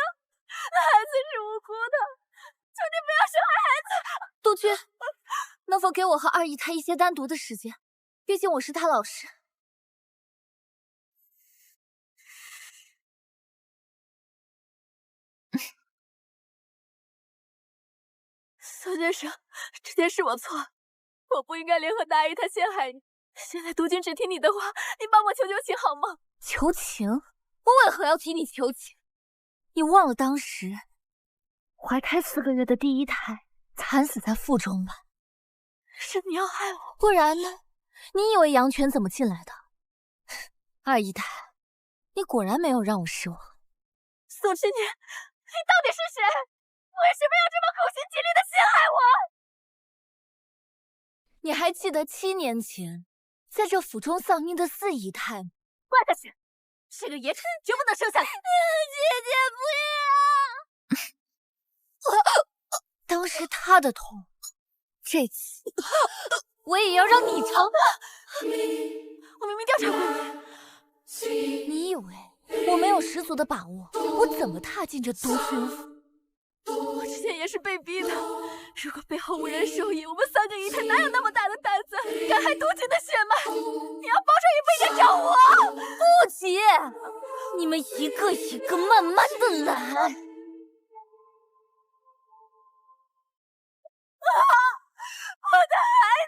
那孩子是无辜的，求你不要伤害孩子。杜鹃，能否给我和二姨太一些单独的时间？毕竟我是他老师。苏先生，这件事我错，我不应该联合大姨太陷害你。现在督军只听你的话，你帮我求求情好吗？求情？我为何要替你求情？你忘了当时怀胎4个月的第一胎惨死在腹中了？是你要害我？不然呢？你以为杨泉怎么进来的？二姨太，你果然没有让我失望。宋之年，你到底是谁？为什么要这么苦心极力的陷害我？你还记得7年前在这府中丧命的4姨太吗？怪他去，这个野种绝不能生下来。姐姐不要！当时他的痛，这次我也要让你尝。我明明调查过你，你以为我没有十足的把握？我怎么踏进这督军府？我之前也是被逼的。如果背后无人授意，我们3个姨太哪有那么大的胆子敢害督军的血脉？你要报仇也不应该找我。不急，你们一个一个慢慢的来。我的孩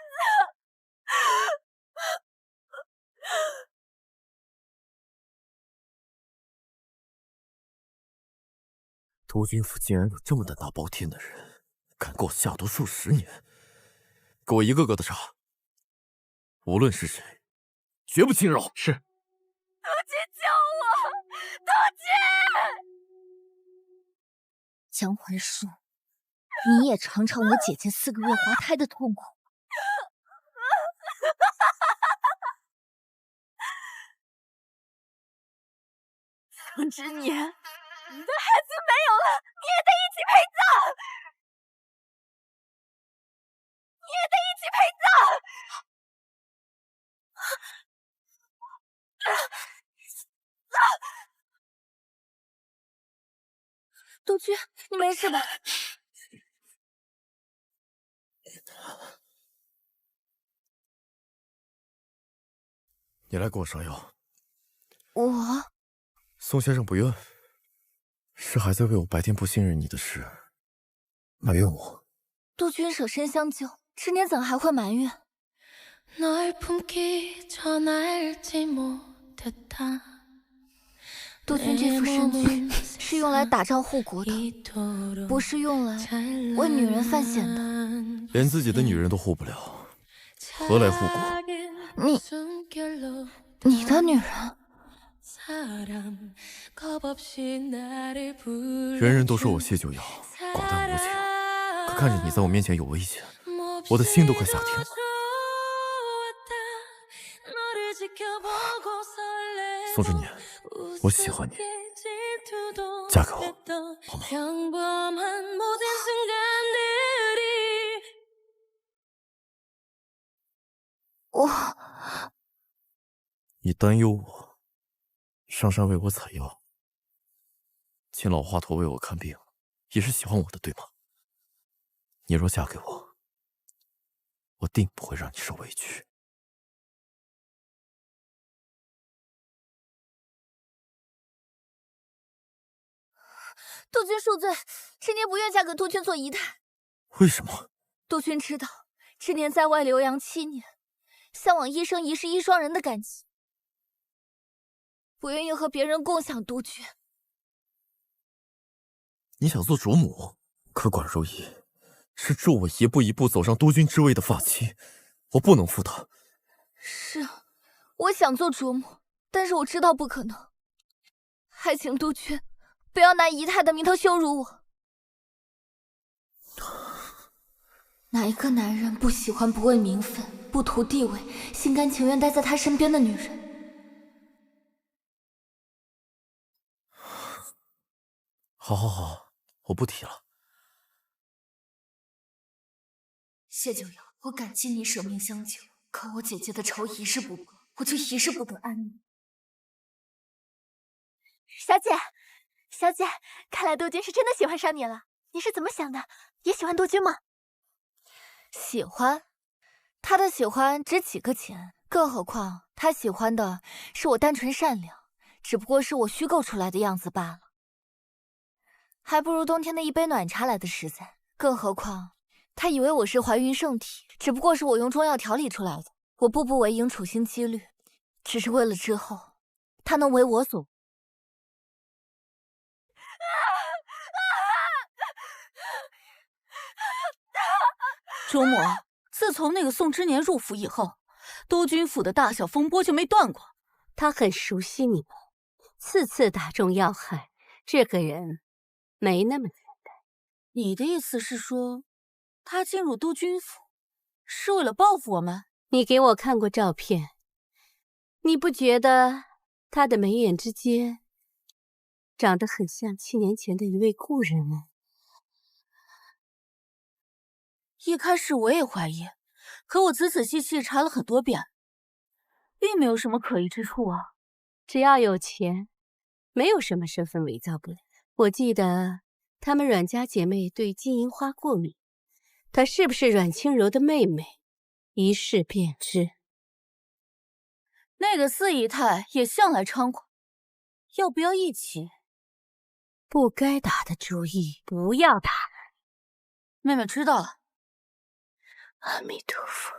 子！督军府竟然有这么胆大包天的人，敢给我下毒数10年！给我一个个的查，无论是谁，绝不轻饶。是。督军救我！督军！江环叔，你也尝尝我姐姐4个月怀胎的痛苦。宋之年，你的孩子没有了，你也得一起陪葬！你也得一起陪葬！督军，你没事吧？你来给我上药。我……宋先生不愿，是还在为我白天不信任你的事埋怨我？督军舍身相救，知年怎还会埋怨？督军这副身躯是用来打仗护国的，不是用来为女人犯险的。连自己的女人都护不了，何来护国？你的女人？人人都说我谢九瑶寡淡无情，可看着你在我面前有危险，我的心都快吓停了。宋之年，我喜欢你，嫁给我好吗？你担忧我，上山为我采药，请老华佗为我看病，也是喜欢我的，对吗？你若嫁给我，我定不会让你受委屈。督军恕罪，知年不愿嫁给督军做姨太。为什么？督军知道，知年在外留洋7年，向往一生一世一双人的感情，不愿意和别人共享督军。你想做主母，可管如意是助我一步一步走上督军之位的发妻，我不能负他。是啊，我想做主母，但是我知道不可能。还请督军不要拿姨太的名头羞辱我。哪一个男人不喜欢不为名分、不图地位、心甘情愿待在他身边的女人？好，我不提了。谢九瑶，我感激你舍命相救，可我姐姐的仇一日不报，我就一日不得安宁。小姐，看来督军是真的喜欢上你了。你是怎么想的？也喜欢督军吗？喜欢？他的喜欢值几个钱？更何况他喜欢的是我单纯善良，只不过是我虚构出来的样子罢了。还不如冬天的一杯暖茶来的实在。更何况他以为我是怀孕圣体，只不过是我用中药调理出来的。我步步为营，处心积虑，只是为了之后他能为我所。主母，自从那个宋之年入府以后，督军府的大小风波就没断过。他很熟悉你们，次次打中要害，这个人没那么简单。你的意思是说，他进入督军府是为了报复我们？你给我看过照片，你不觉得他的眉眼之间长得很像7年前的一位故人吗？一开始我也怀疑，可我仔仔细细查了很多遍，并没有什么可疑之处啊。只要有钱，没有什么身份伪造不了。我记得她们阮家姐妹对金银花过敏，她是不是阮清柔的妹妹，一试便知。那个四姨太也向来猖狂，要不要一起？不该打的主意不要打。妹妹知道了。阿弥陀佛。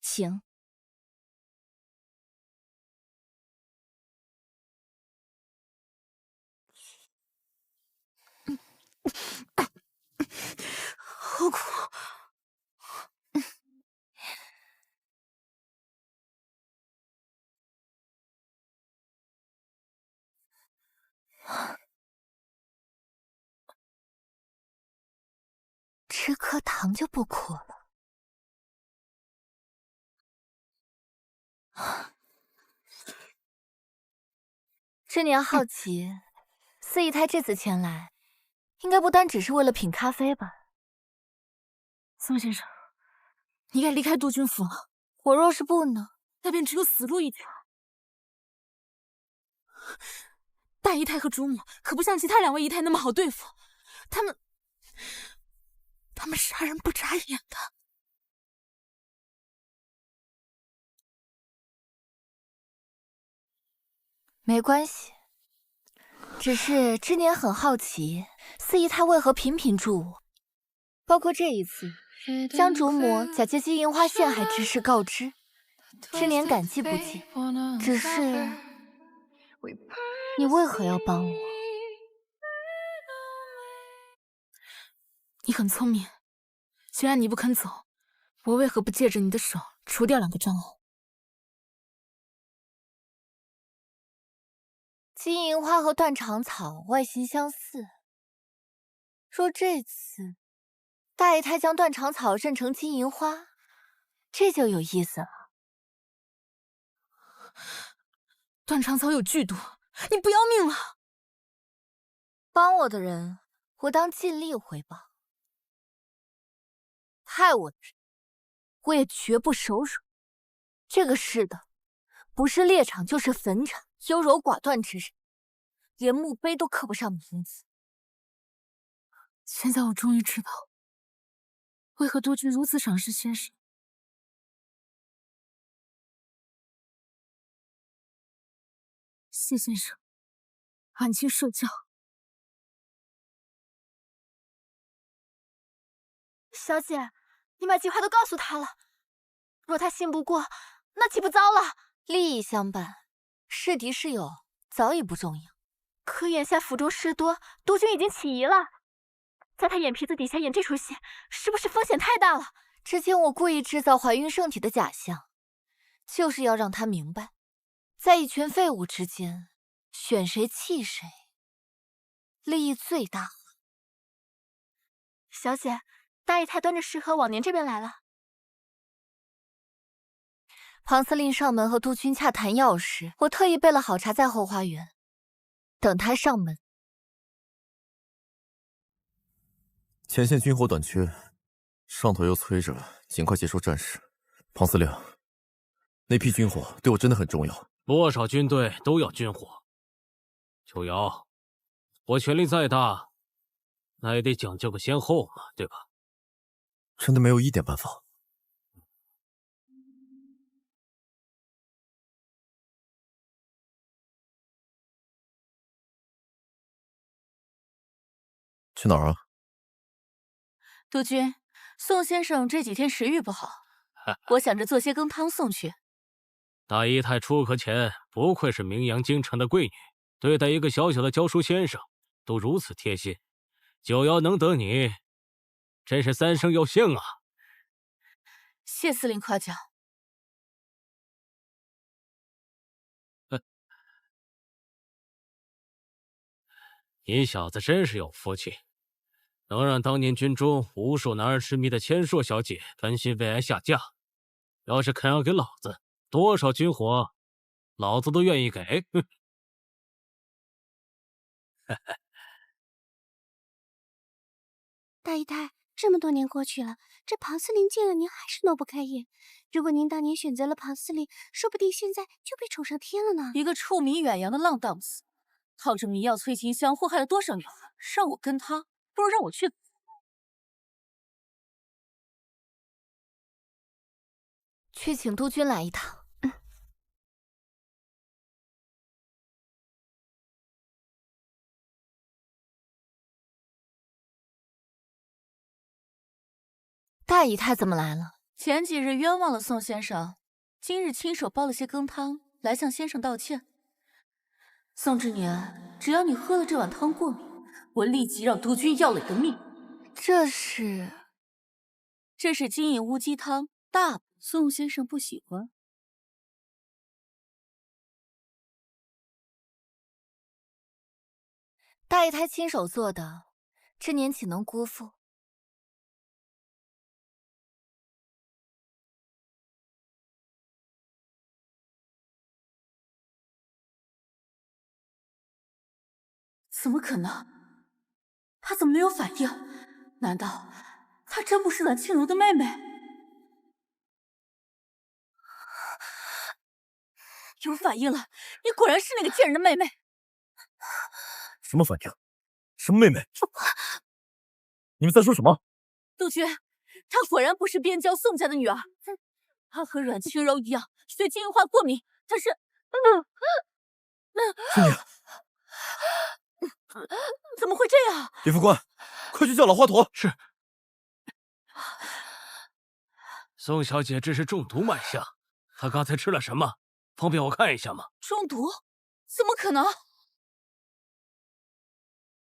请。好苦。吃颗糖就不苦了。知年好奇，四姨太这次前来，应该不单只是为了品咖啡吧？宋先生，你该离开督军府了。我若是不呢？那便只有死路一条。大姨太和主母可不像其他2位姨太那么好对付，他们他们杀人不眨眼的。没关系，只是之年很好奇四姨太为何频频助我，包括这一次将主母假借金银花陷害之事告知，之年感激不尽。只是你为何要帮我？你很聪明，既然你不肯走，我为何不借着你的手除掉2个障碍？金银花和断肠草外形相似，若这次大姨太将断肠草认成金银花，这就有意思了。断肠草有剧毒，你不要命了？帮我的人，我当尽力回报；害我的人，我也绝不手软。这个世的，不是猎场就是坟场，优柔寡断之人，连墓碑都刻不上名字。现在我终于知道，为何督军如此赏识先生。谢先生，安心受教。小姐，你把计划都告诉他了，若他信不过，那岂不糟了？利益相伴，是敌是友早已不重要。可眼下府中事多，督军已经起疑了，在他眼皮子底下演这出戏，是不是风险太大了？之前我故意制造怀孕圣体的假象，就是要让他明白，在一群废物之间，选谁弃谁，利益最大。小姐，大姨太端着食盒往您这边来了。庞司令上门和督军洽谈要事，我特意备了好茶在后花园，等他上门。前线军火短缺，上头又催着尽快结束战事。庞司令，那批军火对我真的很重要。多少军队都要军火。九瑶，我权力再大，那也得讲究个先后嘛，对吧？真的没有一点办法。去哪儿啊？督军，宋先生这几天食欲不好，我想着做些羹汤送去。大姨太出阁前不愧是名扬京城的贵女，对待一个小小的教书先生都如此贴心。九瑶能得你，真是三生有幸啊！谢司令夸奖。你小子真是有福气，能让当年军中无数男儿痴迷的千硕小姐甘心为爱下嫁。要是肯让给老子，多少军火，老子都愿意给。大姨太，这么多年过去了，这庞司令见了您还是挪不开眼。如果您当年选择了庞司令，说不定现在就被宠上天了呢。一个臭名远扬的浪荡子，靠着迷药催情香祸害了多少女儿，让我跟他，不如让我去。去请督军来一趟。大姨太怎么来了？前几日冤枉了宋先生，今日亲手煲了些羹汤来向先生道歉。宋之年，只要你喝了这碗汤过敏，我立即让督军要了你的命。这是金银乌鸡汤，大补。宋先生不喜欢。大姨太亲手做的，之年岂能辜负？怎么可能？他怎么没有反应？难道她真不是蓝青柔的妹妹？有反应了！你果然是那个贱人的妹妹。什么反应？什么妹妹？你们在说什么？杜鹃，她果然不是边疆宋家的女儿，她和阮清柔一样，对金银花过敏。她是……青宁，怎么会这样？李副官，快去叫老华佗。是。宋小姐这是中毒脉象，她刚才吃了什么？方便我看一下吗？中毒？怎么可能？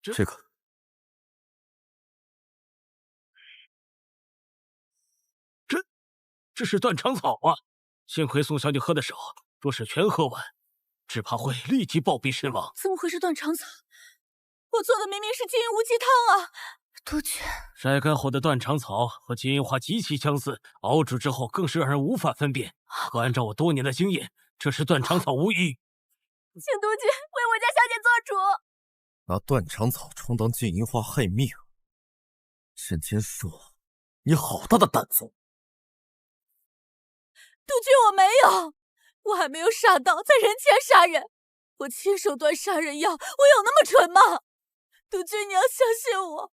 这个。这是断肠草啊！幸亏宋小姐喝的少，若是全喝完，只怕会立即暴毙身亡。怎么会是断肠草？我做的明明是金银无极汤啊！杜鹃，晒干后的断肠草和金银花极其相似，熬煮之后更是让人无法分辨。可按照我多年的经验，这是断肠草无疑。请杜鹃为我家小姐做主。拿断肠草充当金银花害命，沈千硕，你好大的胆子！杜鹃，我没有，我还没有傻到在人前杀人，我亲手端杀人药，我有那么蠢吗？杜鹃，你要相信我。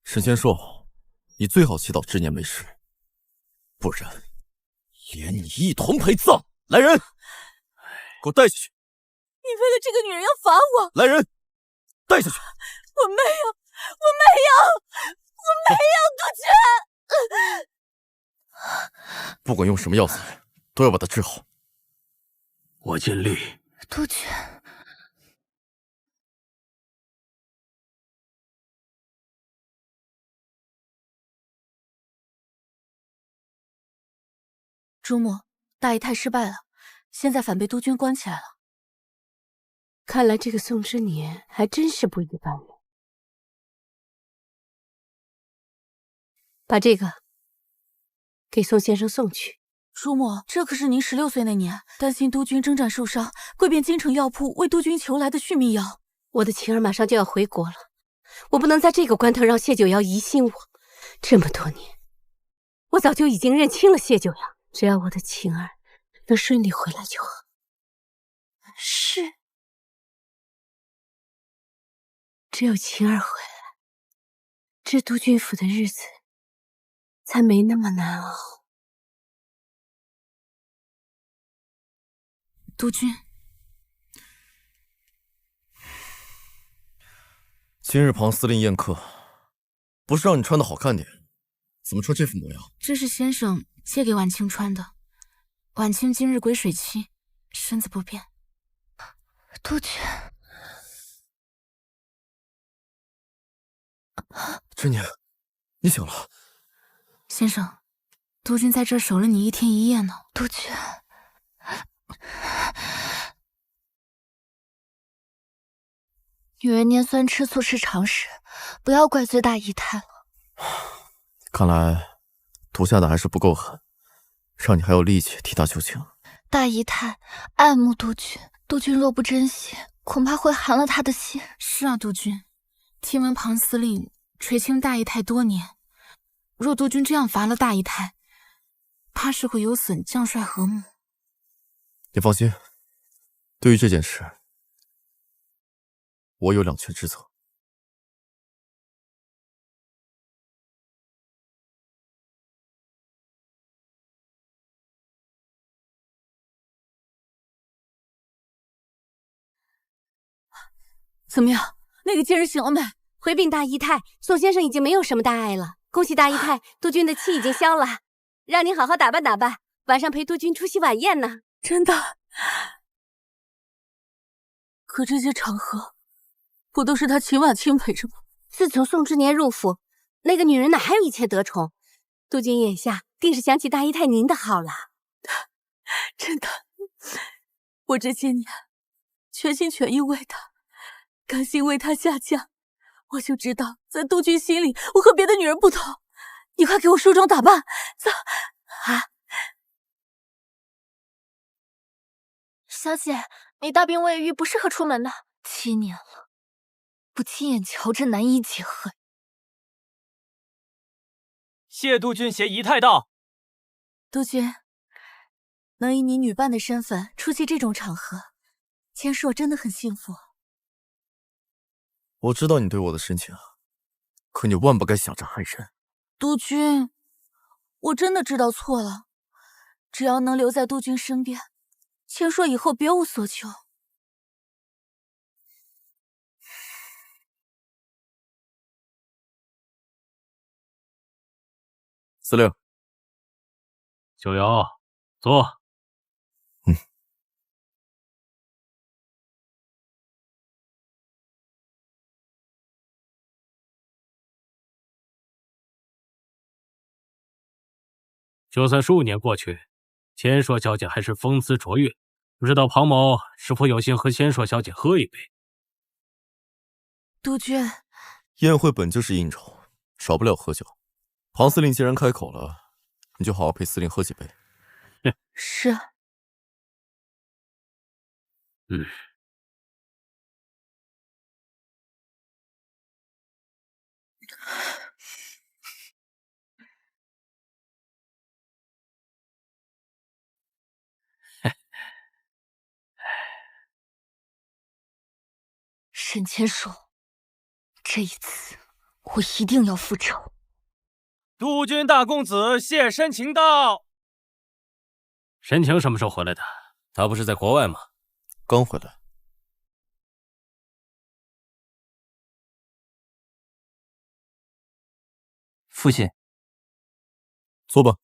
沈千硕，你最好祈祷之年没事，不然连你一同陪葬。来人，给我带下去！你为了这个女人要罚我？来人，带下去！我没有，杜鹃。不管用什么药材，都要把他治好。我尽力。杜鹃，朱墨，大姨太失败了，现在反被督军关起来了。看来这个宋之年还真是不一般人。把这个给宋先生送去。朱墨，这可是您16岁那年，担心督军征战受伤，跪遍京城药铺为督军求来的续命药。我的晴儿马上就要回国了，我不能在这个关头让谢九瑶疑心我。这么多年，我早就已经认清了谢九瑶，只要我的晴儿能顺利回来就好。是，只有晴儿回来，这督军府的日子才没那么难熬。督军，今日庞司令宴客，不是让你穿的好看点，怎么穿这副模样？这是先生借给婉清穿的。婉清今日癸水期，身子不便。督军，之年，你醒了。先生，督军在这守了你1天1夜呢。督军。女人年酸吃醋是常事，不要怪罪大姨太了。看来毒下的还是不够狠，让你还有力气替他求情。大姨太爱慕督军，督军若不珍惜，恐怕会寒了他的心。是啊，督军，听闻庞司令垂青大姨太多年，若督军这样罚了大姨太，怕是会有损将帅和睦。你放心，对于这件事，我有两全之策。怎么样？那个贱人醒了没？回禀大姨太，宋先生已经没有什么大碍了。恭喜大姨太，督军的气已经消了，让您好好打扮打扮，晚上陪督军出席晚宴呢。真的？可这些场合，不都是他秦婉清陪着吗？自从宋之年入府，那个女人哪还有一妾得宠？督军眼下定是想起大姨太您的好了。真的，我这些年全心全意为他，甘心为他下嫁，我就知道在督军心里，我和别的女人不同。你快给我梳妆打扮，走啊！小姐，你大病未愈，不适合出门的。7年了，不亲眼瞧着难以解恨。谢督军携姨太到。督军，能以你女伴的身份出席这种场合，千硕真的很幸福。我知道你对我的深情，可你万不该想着害人。督军，我真的知道错了，只要能留在督军身边，千说以后别无所求。司令，九瑶，坐。就算数年过去，千硕小姐还是风姿卓越，不知道庞某是否有幸和千硕小姐喝一杯？督军，宴会本就是应酬，少不了喝酒。庞司令既然开口了，你就好好陪司令喝几杯。是。沈千硕，这一次我一定要复仇。督军大公子谢申情到。申情什么时候回来的？他不是在国外吗？刚回来。父亲，坐吧。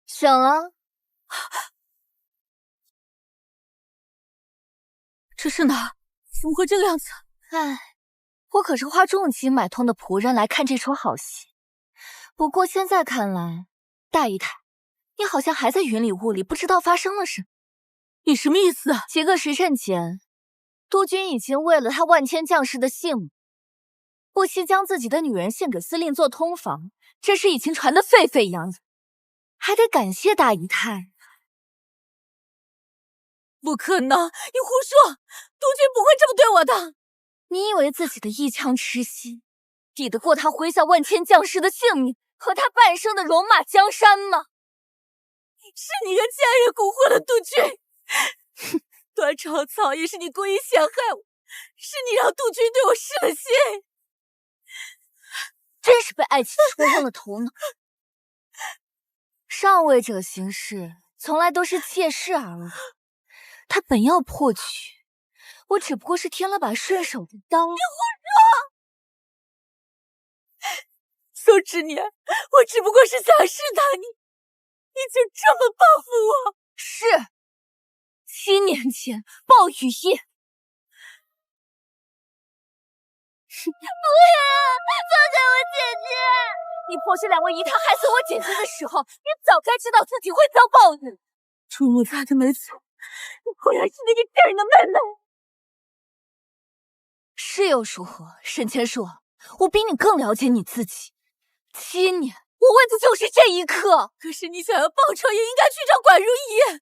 选了。这是哪儿？怎么会这个样子？唉，我可是花重金买通的仆人来看这出好戏。不过现在看来，大姨太，你好像还在云里雾里，不知道发生了什么。你什么意思？几个时辰前，督军已经为了他万千将士的性命，不惜将自己的女人献给司令做通房，这事已经传得沸沸扬扬，还得感谢大姨太。不可能！你胡说！督军不会这么对我的。你以为自己的一腔痴心，抵得过他麾下万千将士的性命和他半生的戎马江山吗？是你个奸人蛊惑了督军！端朝草也是你故意陷害我，是你让督军对我失了心。真是被爱情冲昏了头脑。上位者行事从来都是借势而为，他本要破局，我只不过是添了把顺手的刀。你胡说！宋之年，我只不过是想试探你，你就这么报复我？是，7年前暴雨夜。不要，放开我姐姐！你剖析2位姨太害死我姐姐的时候，你早该知道自己会遭报应。朱木擦的没错，你果然是那个贱人的妹妹。是又如何，沈千硕？我比你更了解你自己。7年，我为的就是这一刻。可是你想要报仇，也应该去找管如仪。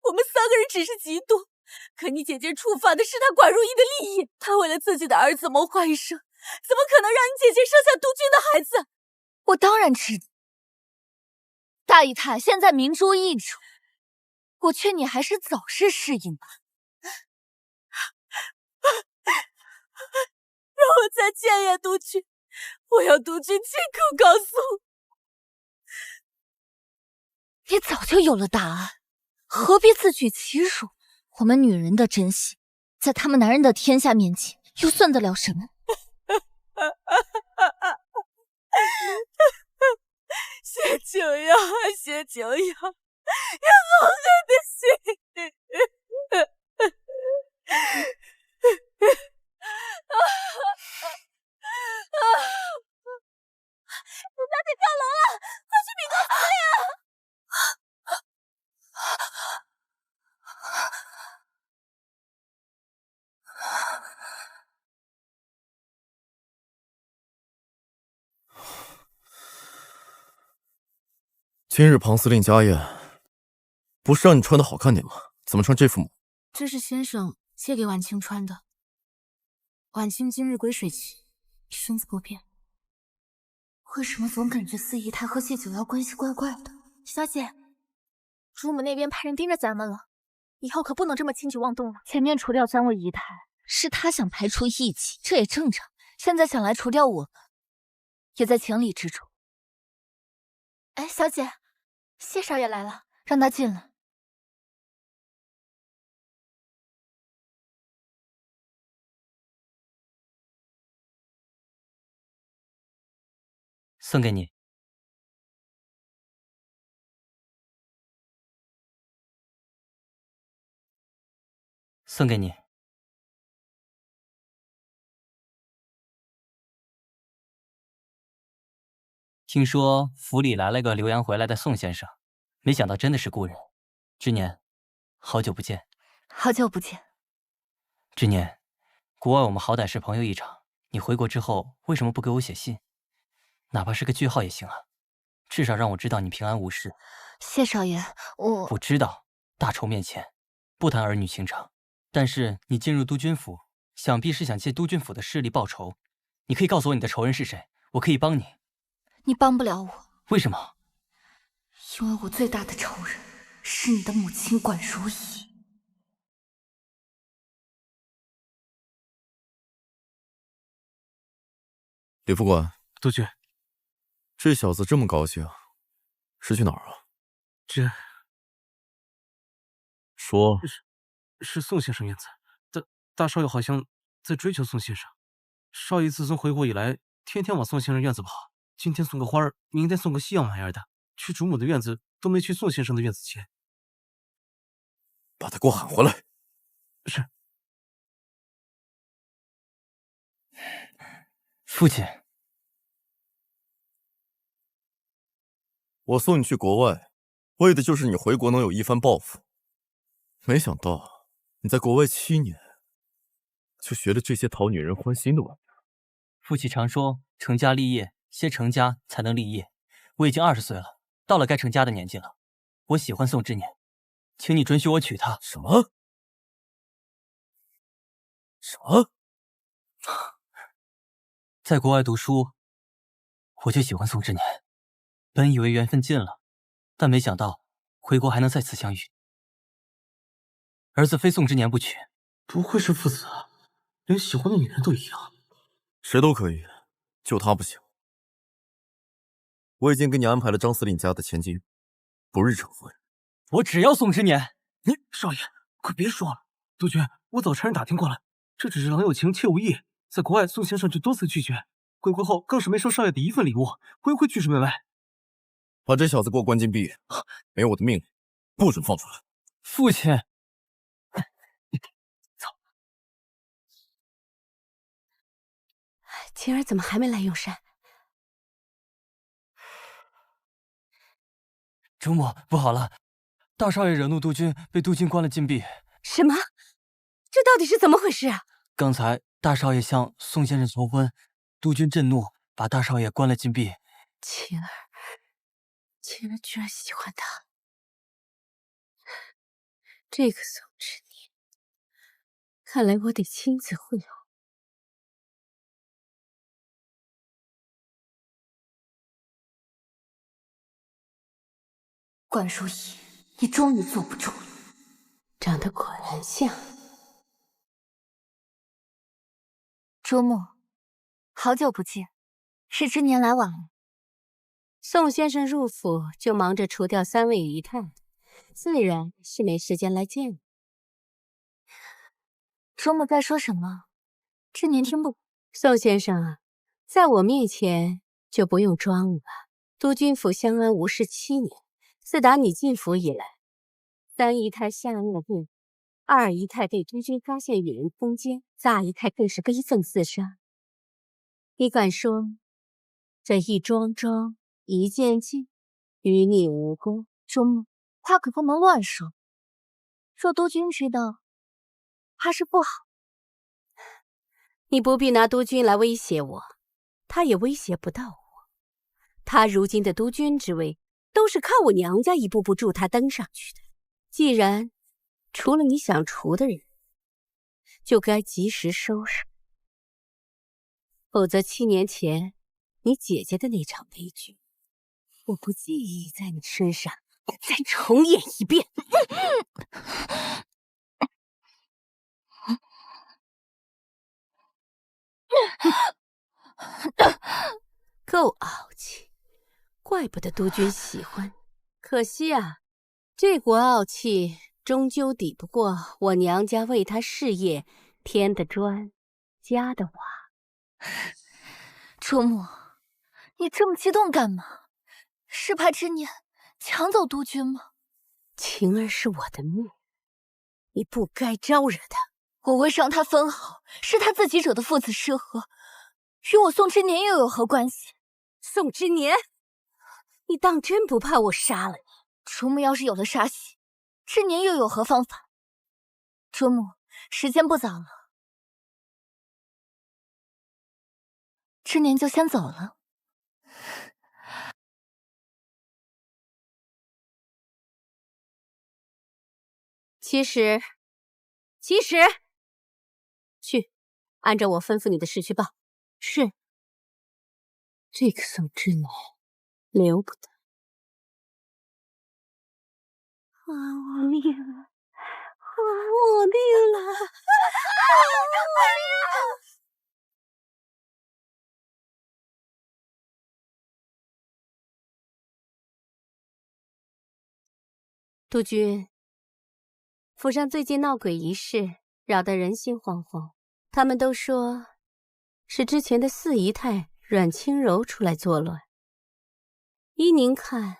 我们3个人只是嫉妒，可你姐姐触犯的是她管如仪的利益，她为了自己的儿子谋划一生，怎么可能让你姐姐生下督军的孩子？我当然知道。大姨太现在明珠易主，我劝你还是早日适应吧。让我再见一眼督军，我要督军亲口告诉我。你早就有了答案，何必自取其辱？我们女人的真心，在他们男人的天下面前，又算得了什么？谢九瑶，谢九瑶，有多狠的心！人家得跳楼了，快去禀告司令！今日庞司令家宴，不是让你穿的好看点吗？怎么穿这副模？这是先生借给婉清穿的。婉清今日归水期，身子不便。为什么总感觉四姨太和谢九瑶关系怪怪的？小姐，主母那边派人盯着咱们了，以后可不能这么轻举妄动了。前面除掉3位姨太，是他想排除异己，这也正常。现在想来除掉我们，也在情理之中。哎，小姐，谢少爷来了，让他进来。送给你。送给你。听说府里来了个留洋回来的宋先生，没想到真的是故人。知年，好久不见。好久不见。知年，国外我们好歹是朋友一场，你回国之后为什么不给我写信？哪怕是个句号也行啊，至少让我知道你平安无事。谢少爷，我知道大仇面前不谈儿女情长，但是你进入督军府，想必是想借督军府的势力报仇。你可以告诉我你的仇人是谁，我可以帮你。你帮不了我。为什么？因为我最大的仇人是你的母亲管如仪。李副官，督军，这小子这么高兴，是去哪儿啊？说，是宋先生院子。大少爷好像在追求宋先生。少爷自从回国以来，天天往宋先生院子跑。今天送个花儿，明天送个西洋玩意儿的，去主母的院子都没去宋先生的院子前。把他给我喊回来。是。父亲，我送你去国外，为的就是你回国能有一番报复。没想到你在国外7年，就学了这些讨女人欢心的玩意儿。父亲常说成家立业，先成家才能立业。我已经20岁了，到了该成家的年纪了。我喜欢宋之年，请你准许我娶她。什么？在国外读书，我就喜欢宋之年。本以为缘分尽了，但没想到回国还能再次相遇。儿子非宋之年不娶。不愧是父子，连喜欢的女人都一样。谁都可以，就他不行。我已经给你安排了张司令家的千金，不日成婚。我只要宋之年。你少爷，快别说了。督军，我早差人打听过了，这只是郎有情妾无意。在国外，宋先生就多次拒绝，回国后更是没收少爷的一份礼物，回拒之门外。把这小子给我关禁闭，没有我的命令，不准放出来。父亲，走。晴儿怎么还没来用膳？主母，不好了，大少爷惹怒督军，被督军关了禁闭。什么？这到底是怎么回事啊？刚才大少爷向宋先生求婚，督军震怒，把大少爷关了禁闭。晴儿居然喜欢他，这个宋之年，看来我得亲自会合。管如仪，你终于坐不住了。长得果然像。主母，好久不见，是之年来晚了。宋先生入府就忙着除掉3位姨太，自然是没时间来见你。主母在说什么？之年听不懂。宋先生啊，在我面前就不用装了。督军府相安无事7年，自打你进府以来，3姨太下恶病，2姨太被督军发现与人通奸，大姨太更是悲愤自杀。你敢说这一桩桩一件件与你无关？主母，话可不能乱说。若督军知道，怕是不好。你不必拿督军来威胁我，他也威胁不到我。他如今的督军之位，都是靠我娘家一步步助他登上去的。既然除了你想除的人，就该及时收拾，否则7年前你姐姐的那场悲剧，我不介意在你身上再重演一遍。够傲气，怪不得督军喜欢。可惜啊，这股傲气终究抵不过我娘家为他事业添的砖加的瓦。卓母，你这么激动干嘛？是怕知年抢走督军吗？晴儿是我的命，你不该招惹他。我会伤他分毫，是他自己惹的父子失和，与我宋之年又有何关系？宋之年，你当真不怕我杀了你？卓母要是有了杀心，之年又有何方法？卓母，时间不早了，之年就先走了。其实，去，按照我吩咐你的事去报。是。这个宋之年，留不得。还我命了！还我命了！还我命了！督军，府上最近闹鬼一事，扰得人心惶惶。他们都说是之前的四姨太阮清柔出来作乱。依您看，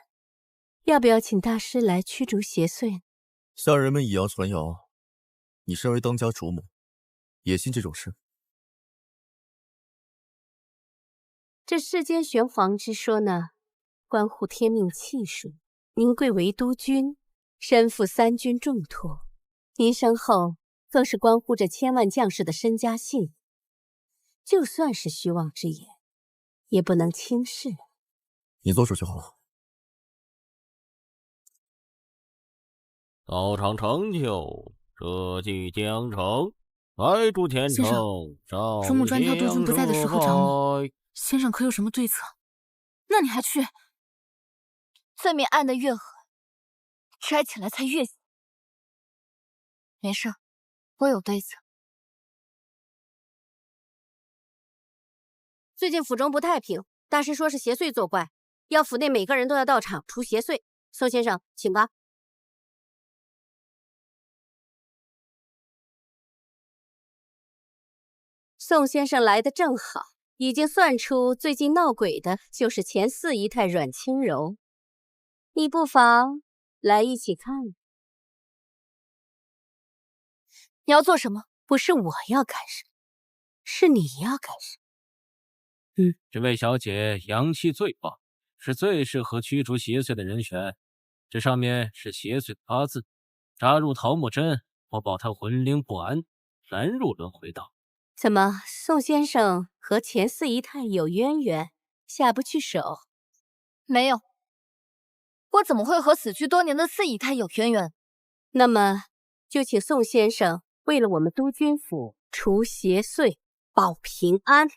要不要请大师来驱逐邪祟呢？下人们以谣传谣，你身为当家主母，也信这种事？这世间玄黄之说呢，关乎天命气数。您贵为督军，身负3军重托，您身后更是关乎着千万将士的身家性命，就算是虚妄之言，也不能轻视。你做主就好。道场成就，社稷将成，来助天成。主母专挑督军不在的时候找你，先生可有什么对策？那你还去？罪名按得越狠，摘起来才越细。没事，我有对策。最近府中不太平，大师说是邪祟作怪，要府内每个人都要到场除邪祟。宋先生，请吧。宋先生来的正好，已经算出最近闹鬼的就是前四姨太阮清柔。你不妨来一起看。你要做什么？不是我要干什么，是你要干什么。这位小姐阳气最旺，是最适合驱逐邪祟的人选。这上面是邪祟的八字，扎入桃木针，或保她魂灵不安，难入轮回道。怎么，宋先生和前四姨太有渊源，下不去手？没有，我怎么会和死去多年的四姨太有渊源？那么，就请宋先生为了我们督军府除邪祟，保平安。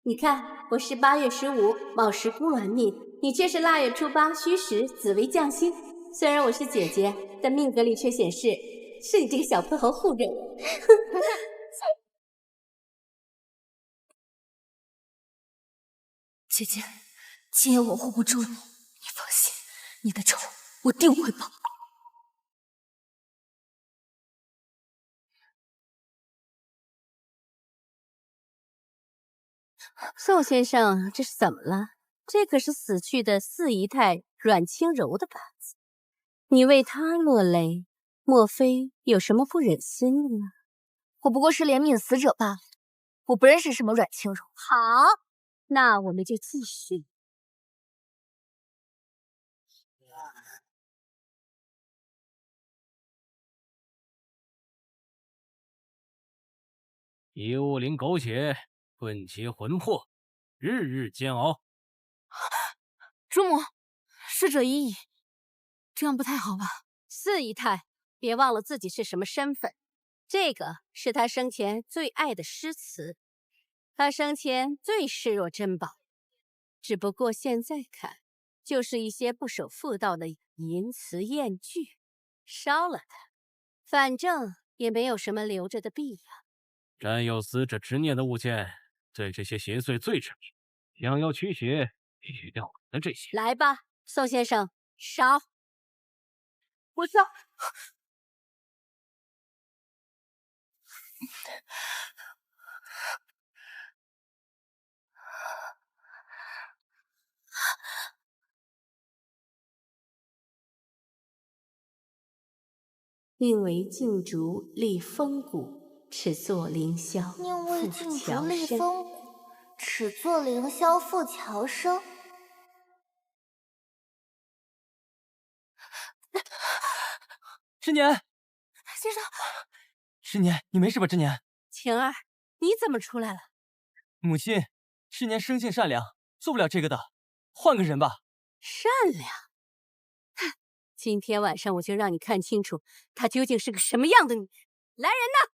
你看，我是8月15卯时孤鸾命，你却是腊月初8戌时紫微将星。虽然我是姐姐，但命格里却显示是你这个小泼猴护着我。姐姐，今夜我护不住你，你放心，你的仇我定会报。宋先生，这是怎么了？这可是死去的四姨太阮清柔的八字，你为她落泪，莫非有什么不忍心的吗？我不过是怜悯死者罢了，我不认识什么阮清柔。好，那我们就继续。以恶灵苟且，顿其魂魄，日日煎熬。主母，逝者已矣。这样不太好吧？四姨太，别忘了自己是什么身份。这个是他生前最爱的诗词，他生前最视若珍宝。只不过现在看，就是一些不守妇道的淫词艳句，烧了它，反正也没有什么留着的必要。沾有死者执念的物件，对这些邪祟最致命。想要驱邪，必须掉我的这些。来吧，宋先生，烧！我烧。宁为镜烛立风骨，尺作凌霄宁为复镜桥烛立声。风骨，尺作凌霄复桥声。知年，先生，知年，你没事吧？知年，晴儿，你怎么出来了？母亲，知年生性善良，做不了这个的，换个人吧。善良？哼，今天晚上我就让你看清楚，她究竟是个什么样的女人。来人呐，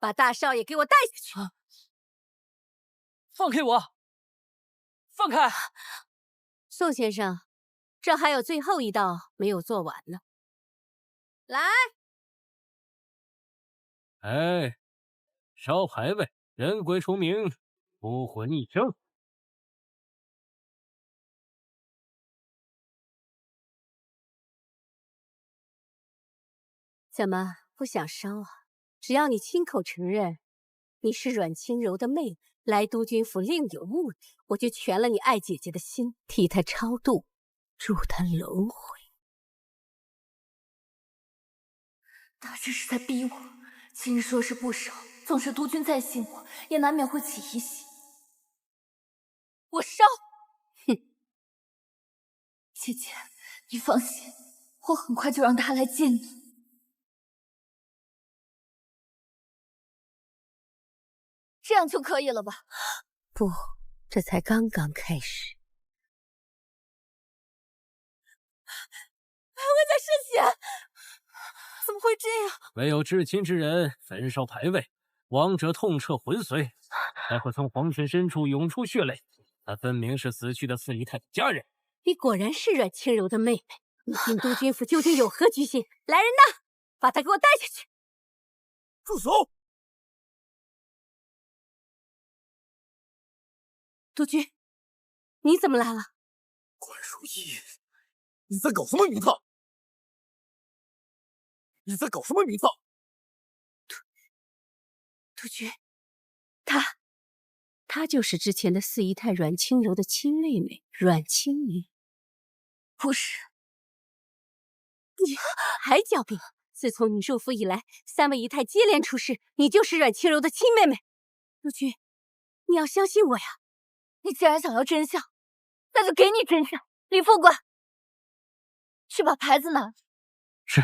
把大少爷给我带下去！放开我！放开！宋先生，这还有最后一道没有做完呢。来，哎，烧牌位，人鬼除名，孤魂一生。怎么不想烧啊？只要你亲口承认你是阮清柔的妹妹，来督军府另有目的，我就全了你爱姐姐的心，替她超度，助她轮回。他这是在逼我。今日说是不烧，纵使督军再信我，也难免会起疑心。我烧！哼，姐姐，你放心，我很快就让他来见你。这样就可以了吧？不，这才刚刚开始。我在渗血，怎么会这样？唯有至亲之人焚烧牌位，亡者痛彻魂髓，才会从黄泉深处涌出血泪。他分明是死去的四姨太的家人。你果然是阮清柔的妹妹，你进督军府究竟有何居心？来人呐，把她给我带下去！住手！督军，你怎么来了？关如意，你在搞什么名堂？你在搞什么名堂？督军，她就是之前的四姨太阮清柔的亲妹妹阮清云。不是，你还狡辩！自从你入府以来，三位姨太接连出事，你就是阮清柔的亲妹妹。督军，你要相信我呀！你既然想要真相，那就给你真相。李副官，去把牌子拿来。是。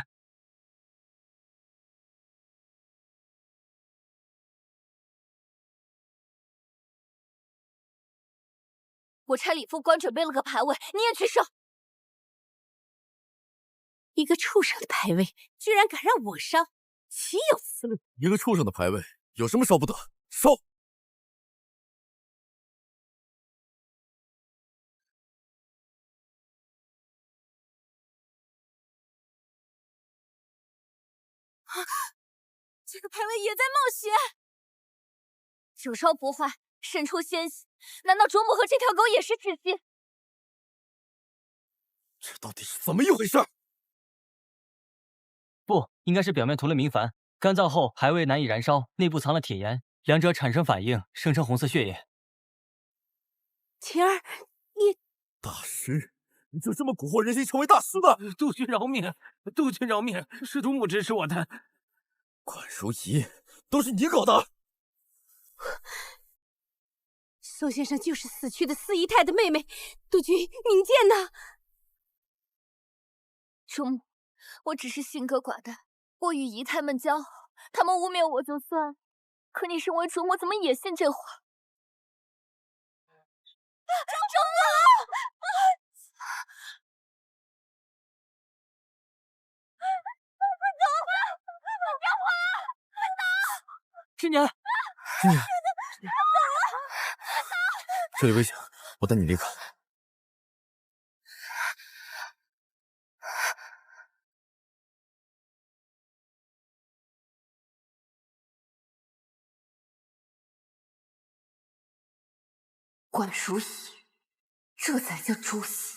我差李副官准备了个牌位，你也去烧。一个畜生的牌位，居然敢让我烧，岂有此理！一个畜生的牌位，有什么烧不得？烧！这个牌位也在冒险，久烧不坏，渗出鲜血，难道卓母和这条狗也是至亲？这到底是怎么一回事？不，应该是表面涂了明矾，干燥后牌位难以燃烧，内部藏了铁盐，两者产生反应，生成红色血液。晴儿，你大师，你就这么蛊惑人心，成为大师的？督军饶命！督军饶命！是督母指使我的。关如仪，都是你搞的！宋先生就是死去的四姨太的妹妹，督军明鉴呐！卓母，我只是性格寡淡，我与姨太们交好，他们污蔑我就算了，可你身为主母，怎么也信这话？卓母！是你。是你。这里危险，我带你离开。管如仪，这才叫诛心。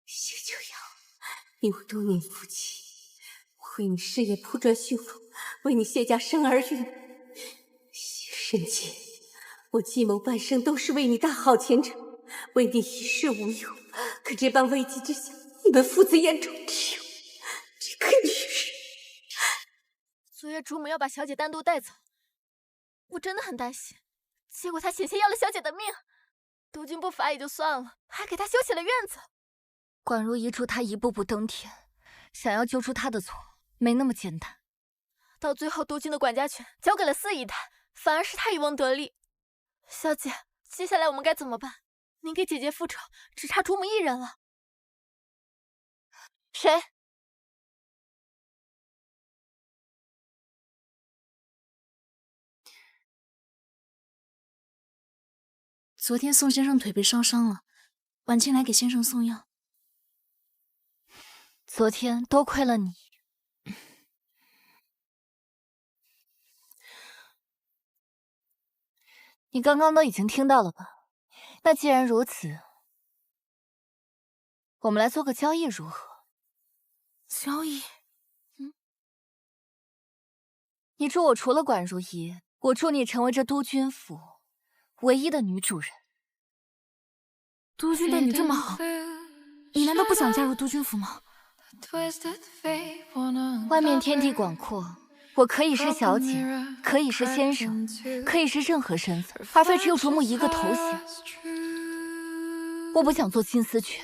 谢九瑶，你我多年夫妻，我为你事业铺砖绣路，为你谢家生儿育女。谢神姐，我计谋半生都是为你大好前程，为你一世无忧。可这般危急之下，你们父子眼中只有这个女人。昨夜主母要把小姐单独带走，我真的很担心。结果他险些要了小姐的命，督军不罚也就算了，还给她修起了院子。管如仪助他一步步登天，想要揪出他的错，没那么简单。到最后，督军的管家权交给了四姨太，反而是他渔翁得利。小姐，接下来我们该怎么办？您给姐姐复仇，只差主母一人了。谁？昨天宋先生腿被烧伤了，婉清来给先生送药。昨天多亏了你。你刚刚都已经听到了吧？那既然如此，我们来做个交易如何？交易？你助我除了管如仪，我助你成为这督军府唯一的女主人。督军对你这么好，你难道不想加入督军府吗？外面天地广阔，我可以是小姐，可以是先生，可以是任何身份，而非只有主母一个头衔。我不想做金丝雀，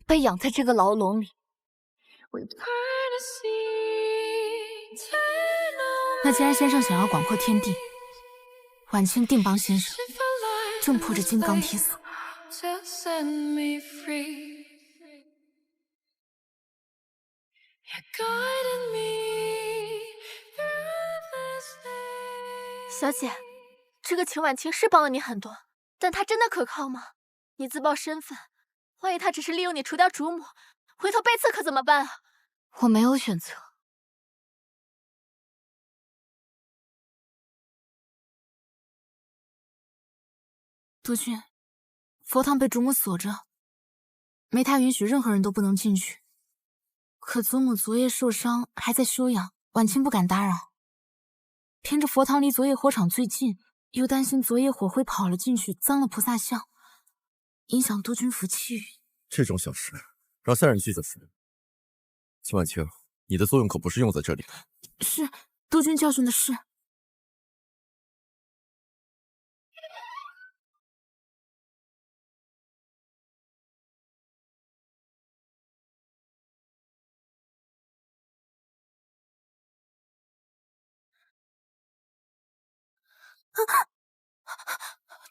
被养在这个牢笼里。那既然先生想要广阔天地，婉清定帮先生挣破这金刚铁锁。小姐，这个秦婉清是帮了你很多，但她真的可靠吗？你自曝身份，万一她只是利用你除掉主母，回头被刺可怎么办啊？我没有选择。督军，佛堂被主母锁着，没太允许任何人都不能进去。可祖母昨夜受伤，还在休养，婉清不敢打扰。偏这佛堂离昨夜火场最近，又担心昨夜火灰跑了进去，脏了菩萨像，影响督军府气运。这种小事，让下人去就是。秦婉清，你的作用可不是用在这里。是，督军教训的是。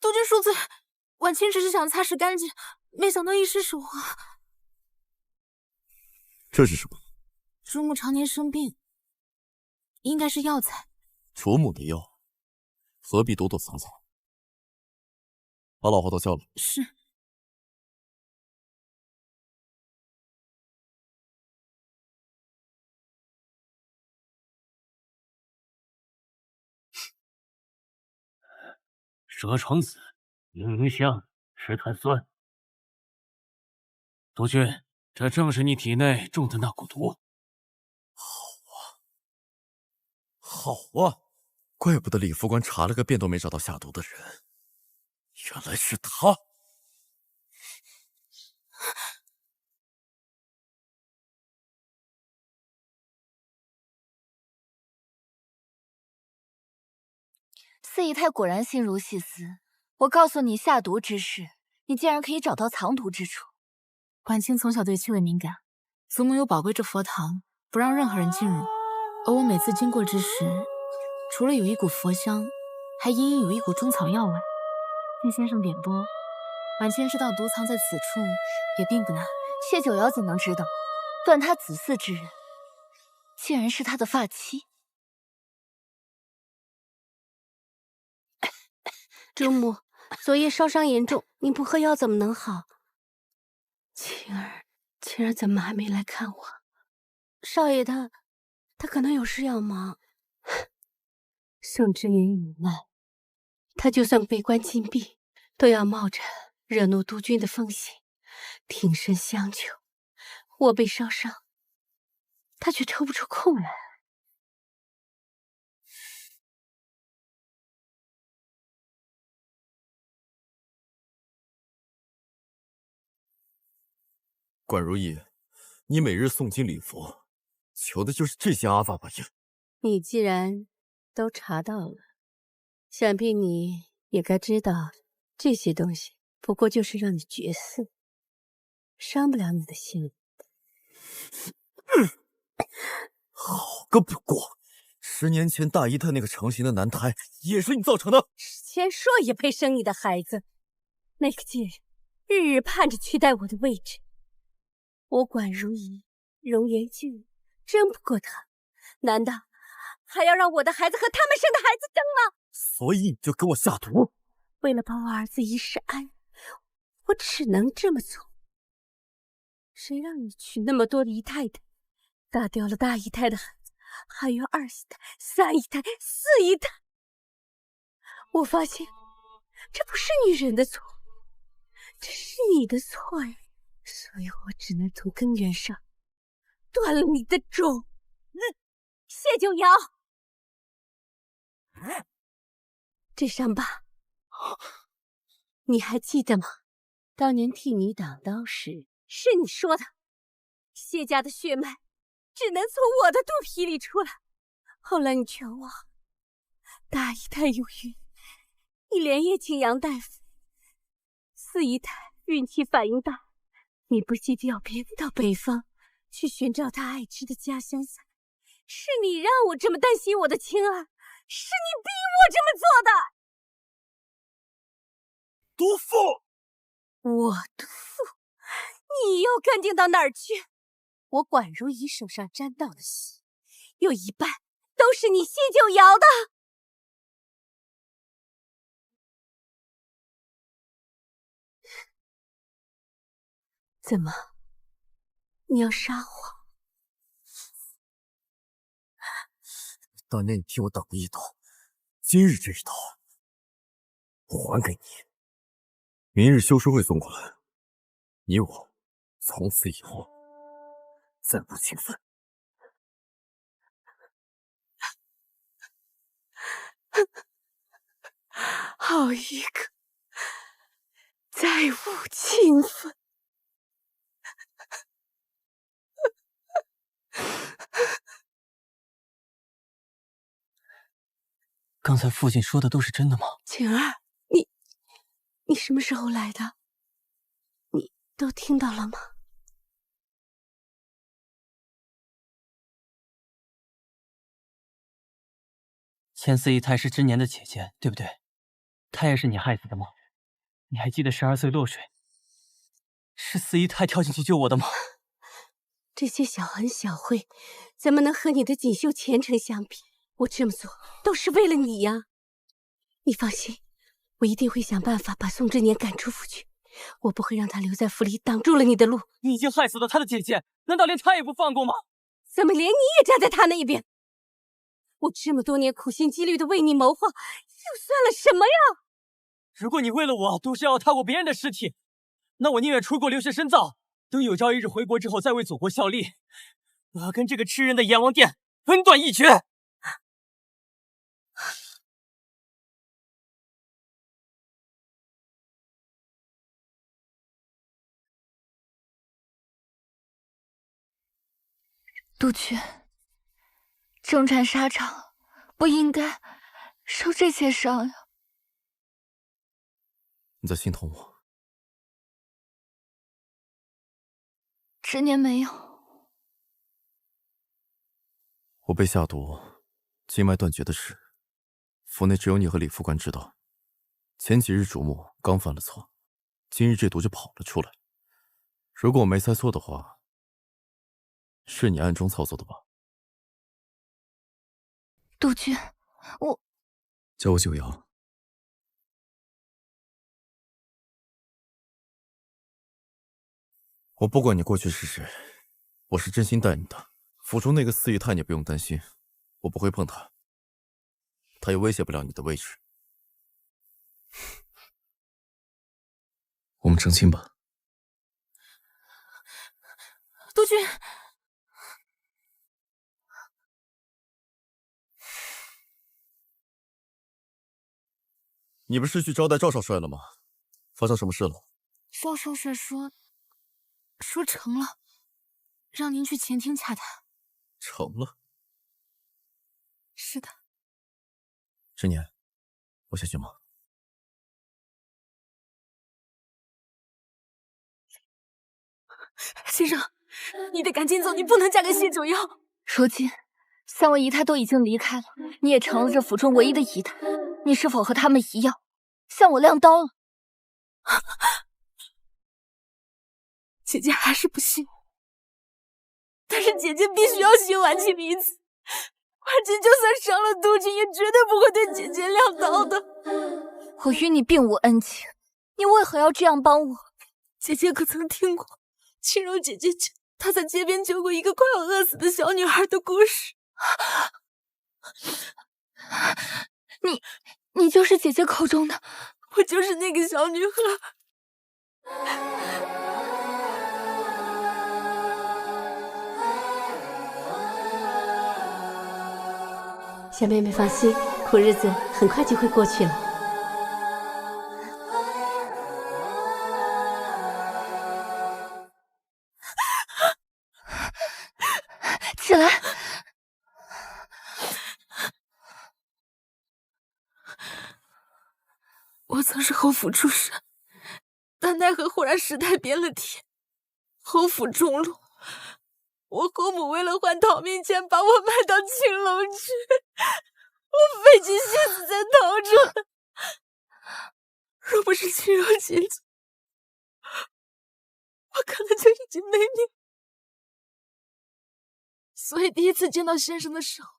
督军恕罪，婉清只是想擦拭干净，没想到一失手啊！这是什么？主母常年生病，应该是药材。主母的药，何必躲躲藏藏？把老婆头叫来。是。蛇床子，迎香试探酸。督军，这正是你体内中的那股毒。好啊，怪不得李副官查了个遍都没找到下毒的人，原来是他。四姨太果然心如细丝。我告诉你下毒之事，你竟然可以找到藏毒之处。婉清从小对气味敏感，祖母有宝贝这佛堂，不让任何人进入。而我每次经过之时，除了有一股佛香，还隐隐有一股中草药味。听先生点拨，婉清知道毒藏在此处也并不难。谢九瑶怎能知道？断他子嗣之人，竟然是他的发妻。主母，昨夜烧伤严重，您不喝药怎么能好？晴儿怎么还没来看我？少爷他可能有事要忙。宋之言有难，他就算被关禁闭，都要冒着惹怒督军的风险，挺身相救。我被烧伤，他却抽不出空来。管如意，你每日诵经礼佛，求的就是这些阿法吧？你既然都查到了，想必你也该知道，这些东西不过就是让你绝嗣，伤不了你的性。好个不过！10年前大姨太那个成型的男胎也是你造成的。千硕也配生你的孩子？那个贱人日日盼着取代我的位置，我管如仪容颜俊美，争不过他，难道还要让我的孩子和他们生的孩子争吗？所以你就给我下毒，为了保我儿子一世安宁，我只能这么做。谁让你娶那么多的姨太太，打掉了大姨太的孩子，还有2姨太、3姨太、4姨太。我发现这不是女人的错，这是你的错呀，所以我只能从根源上断了你的种。谢九瑶，这伤疤你还记得吗？当年替你挡刀时，是你说的，谢家的血脉只能从我的肚皮里出来。后来你全忘了，大姨太有孕，你连夜请杨大夫；4姨太孕期反应大，你不惜调兵到北方去寻找她爱吃的家乡菜。是你让我这么担心我的青儿，是你逼我这么做的。毒妇！我毒妇？你又干净到哪儿去？我管如仪手上沾到的血，有一半都是你谢九瑶的。怎么，你要撒谎？当年你替我挡了一刀，今日这一刀我还给你。明日修书会送过来，你我从此以后再无情分。好一个再无情分！刚才父亲说的都是真的吗？晴儿，你什么时候来的？你都听到了吗？前4姨太是之年的姐姐，对不对？她也是你害死的吗？你还记得12岁落水，是4姨太跳进去救我的吗？这些小恩小惠，怎么能和你的锦绣前程相比？我这么做都是为了你呀！你放心，我一定会想办法把宋之年赶出府去，我不会让他留在府里挡住了你的路。你已经害死了他的姐姐，难道连他也不放过吗？怎么连你也站在他那一边？我这么多年苦心积虑的为你谋划，又算了什么呀？如果你为了我毒是要踏过别人的尸体，那我宁愿出国留学深造，等有朝一日回国之后再为祖国效力。我要跟这个吃人的阎王殿分断一决！督军，征战沙场不应该受这些伤呀。你在心疼我？之年没有。我被下毒，经脉断绝的事，府内只有你和李副官知道。前几日主目刚犯了错，今日这毒就跑了出来。如果我没猜错的话，是你暗中操作的吧？督军，我叫我九瑶。我不管你过去是谁，我是真心待你的。府中那个四姨太你不用担心，我不会碰她，她也威胁不了你的位置。我们成亲吧。督军，你不是去招待赵少帅了吗？发生什么事了？赵少帅说成了，让您去前厅洽谈。成了。是的。陈年，我先去忙。先生，你得赶紧走，你不能嫁给谢九瑶。如今三位姨太都已经离开了，你也成了这府中唯一的姨太，你是否和他们一样，向我亮刀了？姐姐还是不信我，但是姐姐必须要信婉清一次。婉清就算伤了督军，也绝对不会对姐姐亮刀的。我与你并无恩情，你为何要这样帮我？姐姐可曾听过青柔姐姐讲她在街边救过一个快要饿死的小女孩的故事？你就是姐姐口中的？我就是那个小女孩。小妹妹放心，苦日子很快就会过去了。起来！我曾是侯府出身，但奈何忽然时代变了天，侯府中落。我侯母为了还讨命钱，把我卖到青楼去，我费尽心思才逃出来。若不是青柔姐姐，我可能就已经没命。所以第一次见到先生的时候，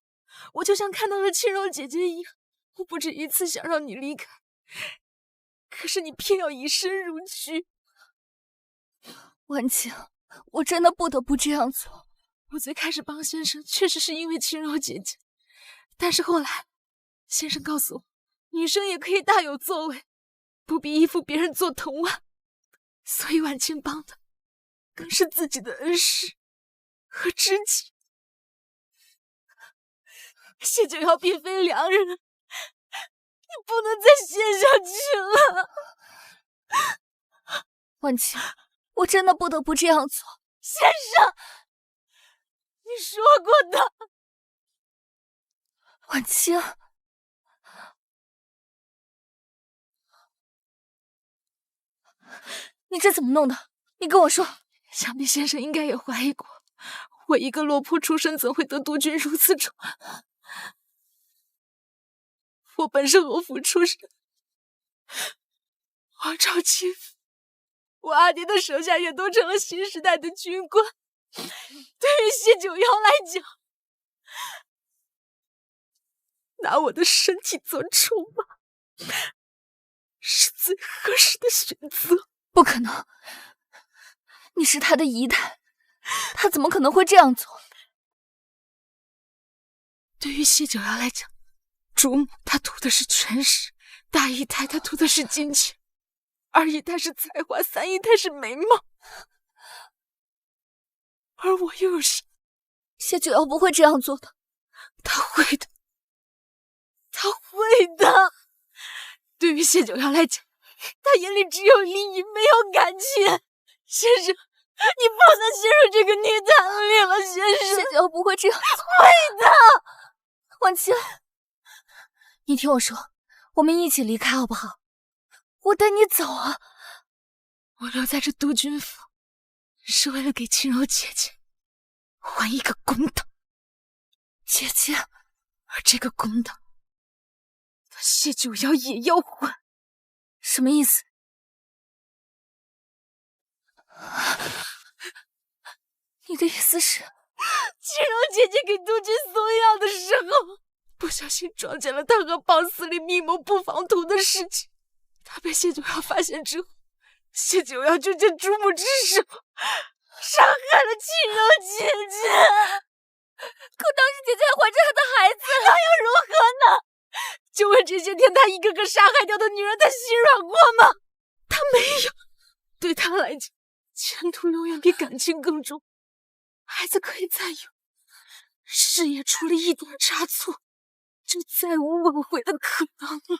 我就像看到了青柔姐姐一样，我不止一次想让你离开，可是你偏要以身如躯。婉清，我真的不得不这样做。我最开始帮先生确实是因为青柔姐姐，但是后来先生告诉我，女生也可以大有作为，不必依附别人做藤蔓，所以婉清帮的更是自己的恩师和知己。谢九瑶并非良人，你不能再陷下去了。婉清，我真的不得不这样做。先生，你说过的。婉清，你这怎么弄的？你跟我说。想必先生应该也怀疑过，我一个落魄出身，怎会得督军如此宠？我本是侯府出身，王朝亲府，我阿爹的手下也都成了新时代的军官。对于谢九瑶来讲，拿我的身体做筹码，是最合适的选择。不可能，你是他的姨太，他怎么可能会这样做？对于谢九瑶来讲，主母她图的是权势，大姨太她图的是金钱，二姨太是才华，三姨太是美貌，而我又有谁？谢九瑶不会这样做的。他会的，他会的。对于谢九瑶来讲，他眼里只有利益，没有感情。先生，你不能陷入这个泥潭里了，先生。谢九瑶不会这样做。会的。婉清，你听我说，我们一起离开好不好？我带你走啊！我留在这督军府，是为了给青柔姐姐还一个公道。姐姐，而这个公道，他谢九瑶也要还。什么意思？你的意思是，青柔姐姐给督军送药的时候，不小心撞见了她和鲍司令密谋布防图的事情。她被谢九瑶发现之后，谢九瑶就这主母之手伤害了青柔姐姐，可当时姐姐还怀着她的孩子，那又如何呢？就问这些天她一个个杀害掉的女人，她心软过吗？她没有。对她来讲，前途永远比感情更重。孩子可以再有，事业出了一点差错，就再无挽回的可能了。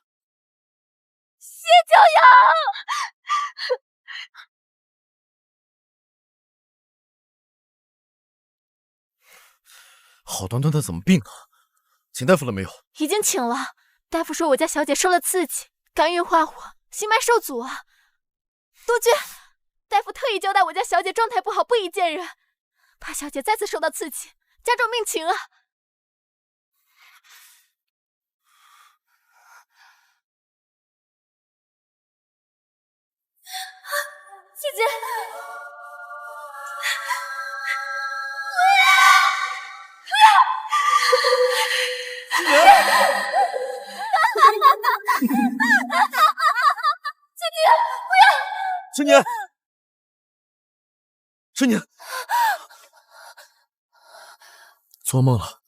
谢九瑶，好端端的怎么病了？请大夫了没有？已经请了。大夫说我家小姐受了刺激，肝郁化火，心脉受阻啊。督军，大夫特意交代我家小姐状态不好，不宜见人，怕小姐再次受到刺激，加重病情啊。姐姐。陈年，陈年，做梦了。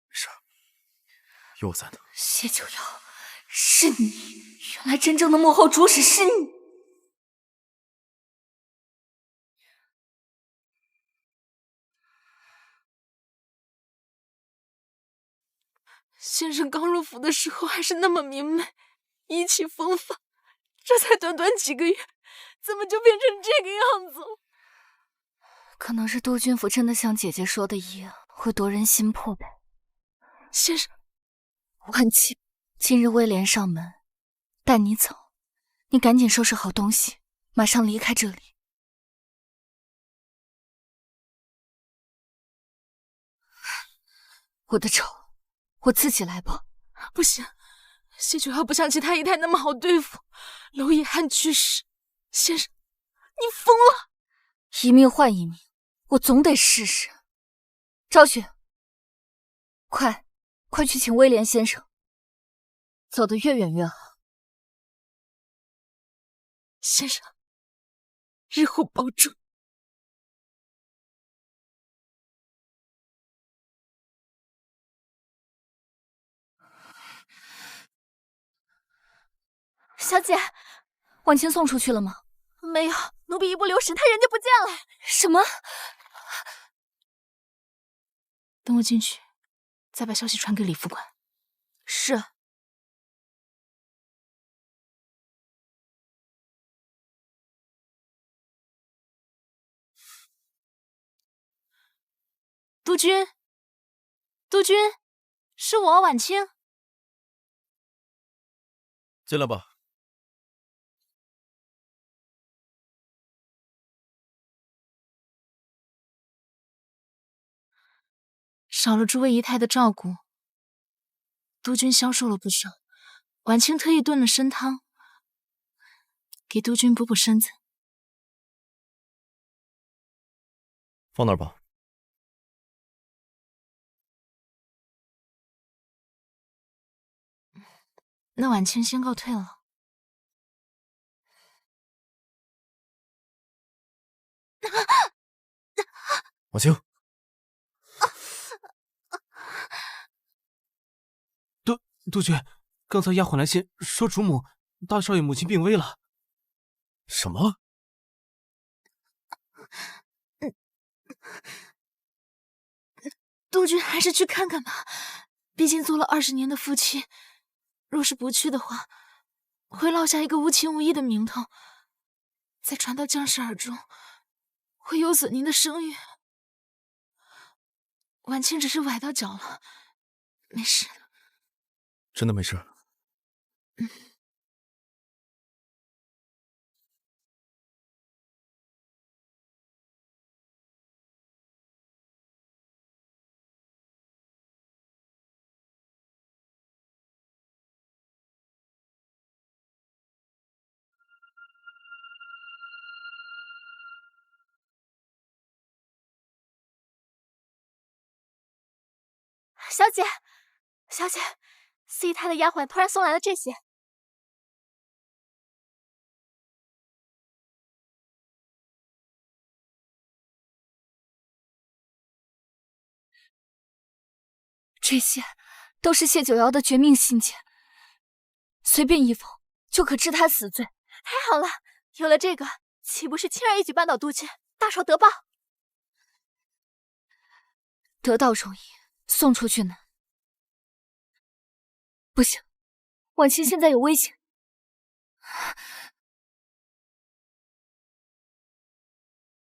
没事，有我在呢。谢九瑶，是你！原来真正的幕后主使是你！先生刚入府的时候还是那么明媚，意气风发，这才短短几个月，怎么就变成这个样子了？可能是督军府真的像姐姐说的一样，会夺人心魄呗。先生，婉清，今日威廉上门，带你走，你赶紧收拾好东西，马上离开这里。我的仇，我自己来报。不行，谢九瑶不像其他姨太那么好对付。娄烨汉去世，先生，你疯了！一命换一命，我总得试试。昭雪，快去请威廉先生，走得越远越好。先生，日后保重。小姐，婉清送出去了吗？没有，奴婢一不留神，他人就不见了。什么？等我进去，再把消息传给李副官。是。督军，督军，是我婉清。进来吧。少了诸位姨太的照顾，督军消瘦了不少。婉清特意炖了参汤，给督军补身子。放那儿吧。那婉清先告退了。婉清，督军，刚才丫鬟来信说主母大少爷母亲病危了。什么？督军还是去看看吧，毕竟做了20年的夫妻，若是不去的话，会落下一个无情无义的名头，再传到将士耳中，会有损您的声誉。婉清只是崴到脚了，没事的。真的没事？小姐，小姐，四姨太的丫鬟突然送来了这些。这些都是谢九瑶的绝命信件，随便一封就可治他死罪。太好了，有了这个，岂不是轻而易举扳倒督军，大仇得报？得到容易，送出去难。不行，婉清现在有危险。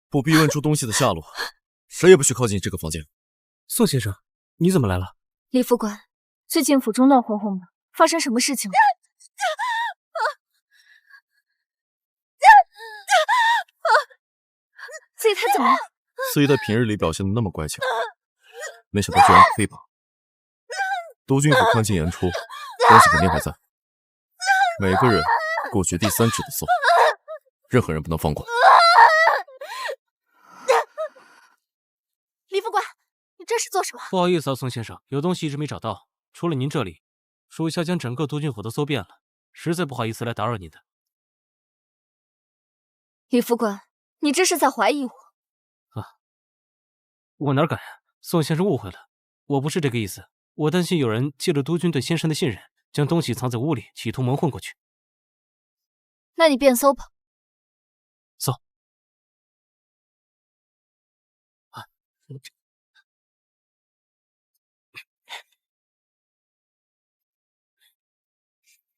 不必问出东西的下落，谁也不许靠近这个房间。宋先生，你怎么来了？李副官，最近府中乱哄哄的，发生什么事情了？四姨太怎么了？四姨太平日里表现的那么乖巧，没想到居然被诽谤。督军府宽进严出，东西肯定还在。每个人过去第3指的搜，任何人不能放过。李副官，你这是做什么？不好意思啊，宋先生，有东西一直没找到。除了您这里，属下将整个督军府都搜遍了，实在不好意思来打扰您的。李副官，你这是在怀疑我？我哪敢呀！宋先生误会了，我不是这个意思。我担心有人借了督军对先生的信任，将东西藏在屋里，企图蒙混过去。那你便搜吧。搜。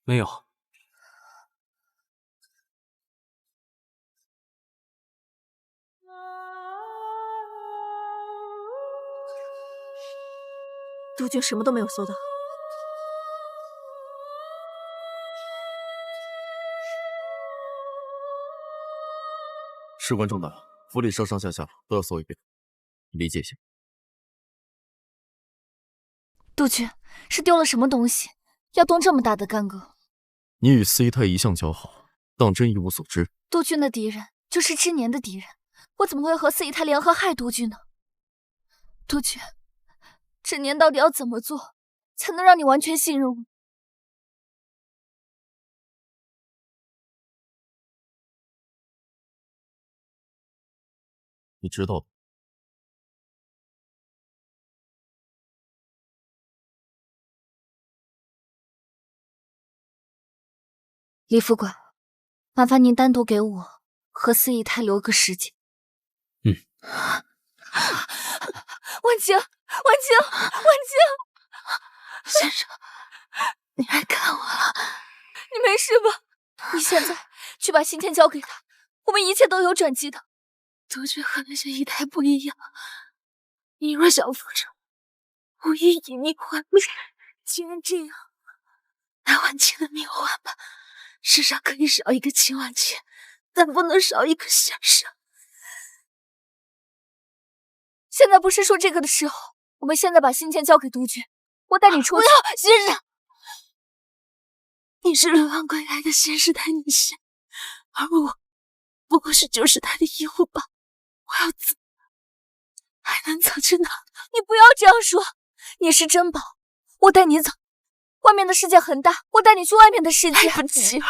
没有。督军什么都没有搜到。事关重大，府里上上下下都要搜一遍，你理解一下。督军是丢了什么东西，要动这么大的干戈？你与四姨太一向交好，当真一无所知。督军的敌人就是知年的敌人，我怎么会和四姨太联合害督军呢？督军，知年到底要怎么做，才能让你完全信任我？你知道的。李副官，麻烦您单独给我和四姨太留个时间。婉清，婉清，先生，你来看我了，你没事吧？你现在去把信件交给他，我们一切都有转机的。督军和那些姨太不一样，你若想复仇，我愿以命换命。既然这样，拿婉清的命换吧。世上可以少一个秦婉清，但不能少一个先生。现在不是说这个的时候，我们现在把信件交给督军，我带你出去。不要，先生，你是流浪归来的先世代女性，而我不过是救世代的义务吧。我要走，还能走去哪？你不要这样说，你是珍宝，我带你走。外面的世界很大，我带你去外面的世界。来不及了。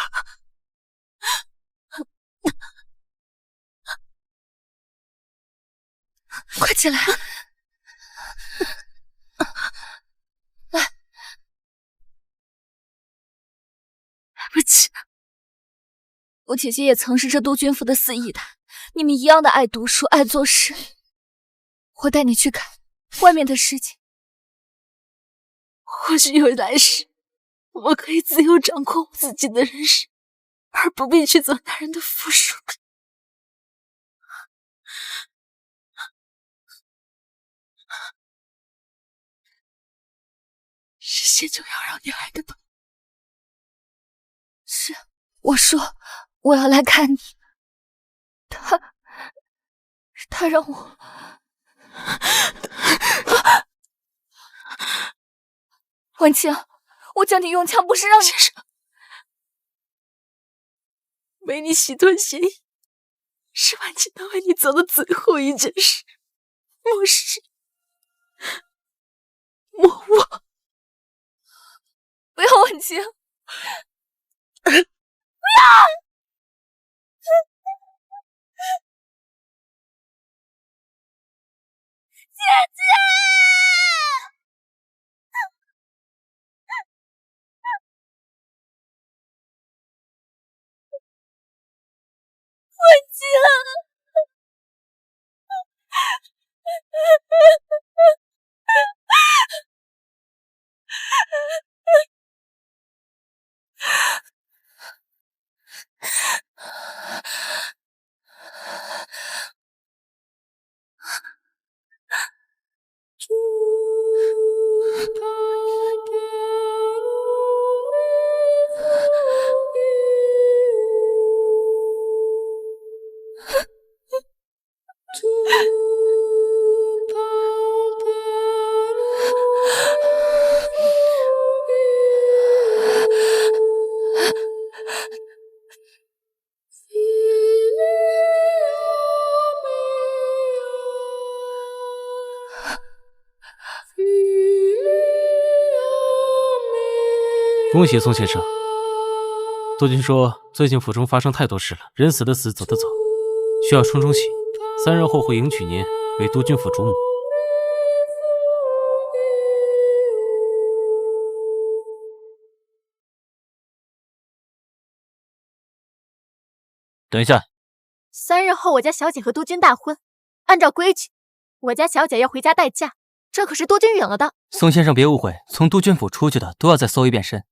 快起来！来，来不及了。我姐姐也曾是这督军府的四姨太，你们一样的爱读书，爱做事。我带你去看外面的世界。或许有来世，我可以自由掌控自己的人生，而不必去做他人的附属品。是谢九瑶让你来的吧？是，我说我要来看你。他让我。婉清，我叫你用枪不是让你。先生，为你洗脱嫌疑，是婉清能为你做的最后一件事。莫视，莫忘。不要，婉清，不要！姐姐。恭喜宋先生。督军说，最近府中发生太多事了，人死的死，走的走，需要冲洗。3日后会迎娶您为督军府主母。等一下，3日后我家小姐和督军大婚，按照规矩，我家小姐要回家待嫁，这可是督军允了的。宋先生别误会，从督军府出去的都要再搜一遍身。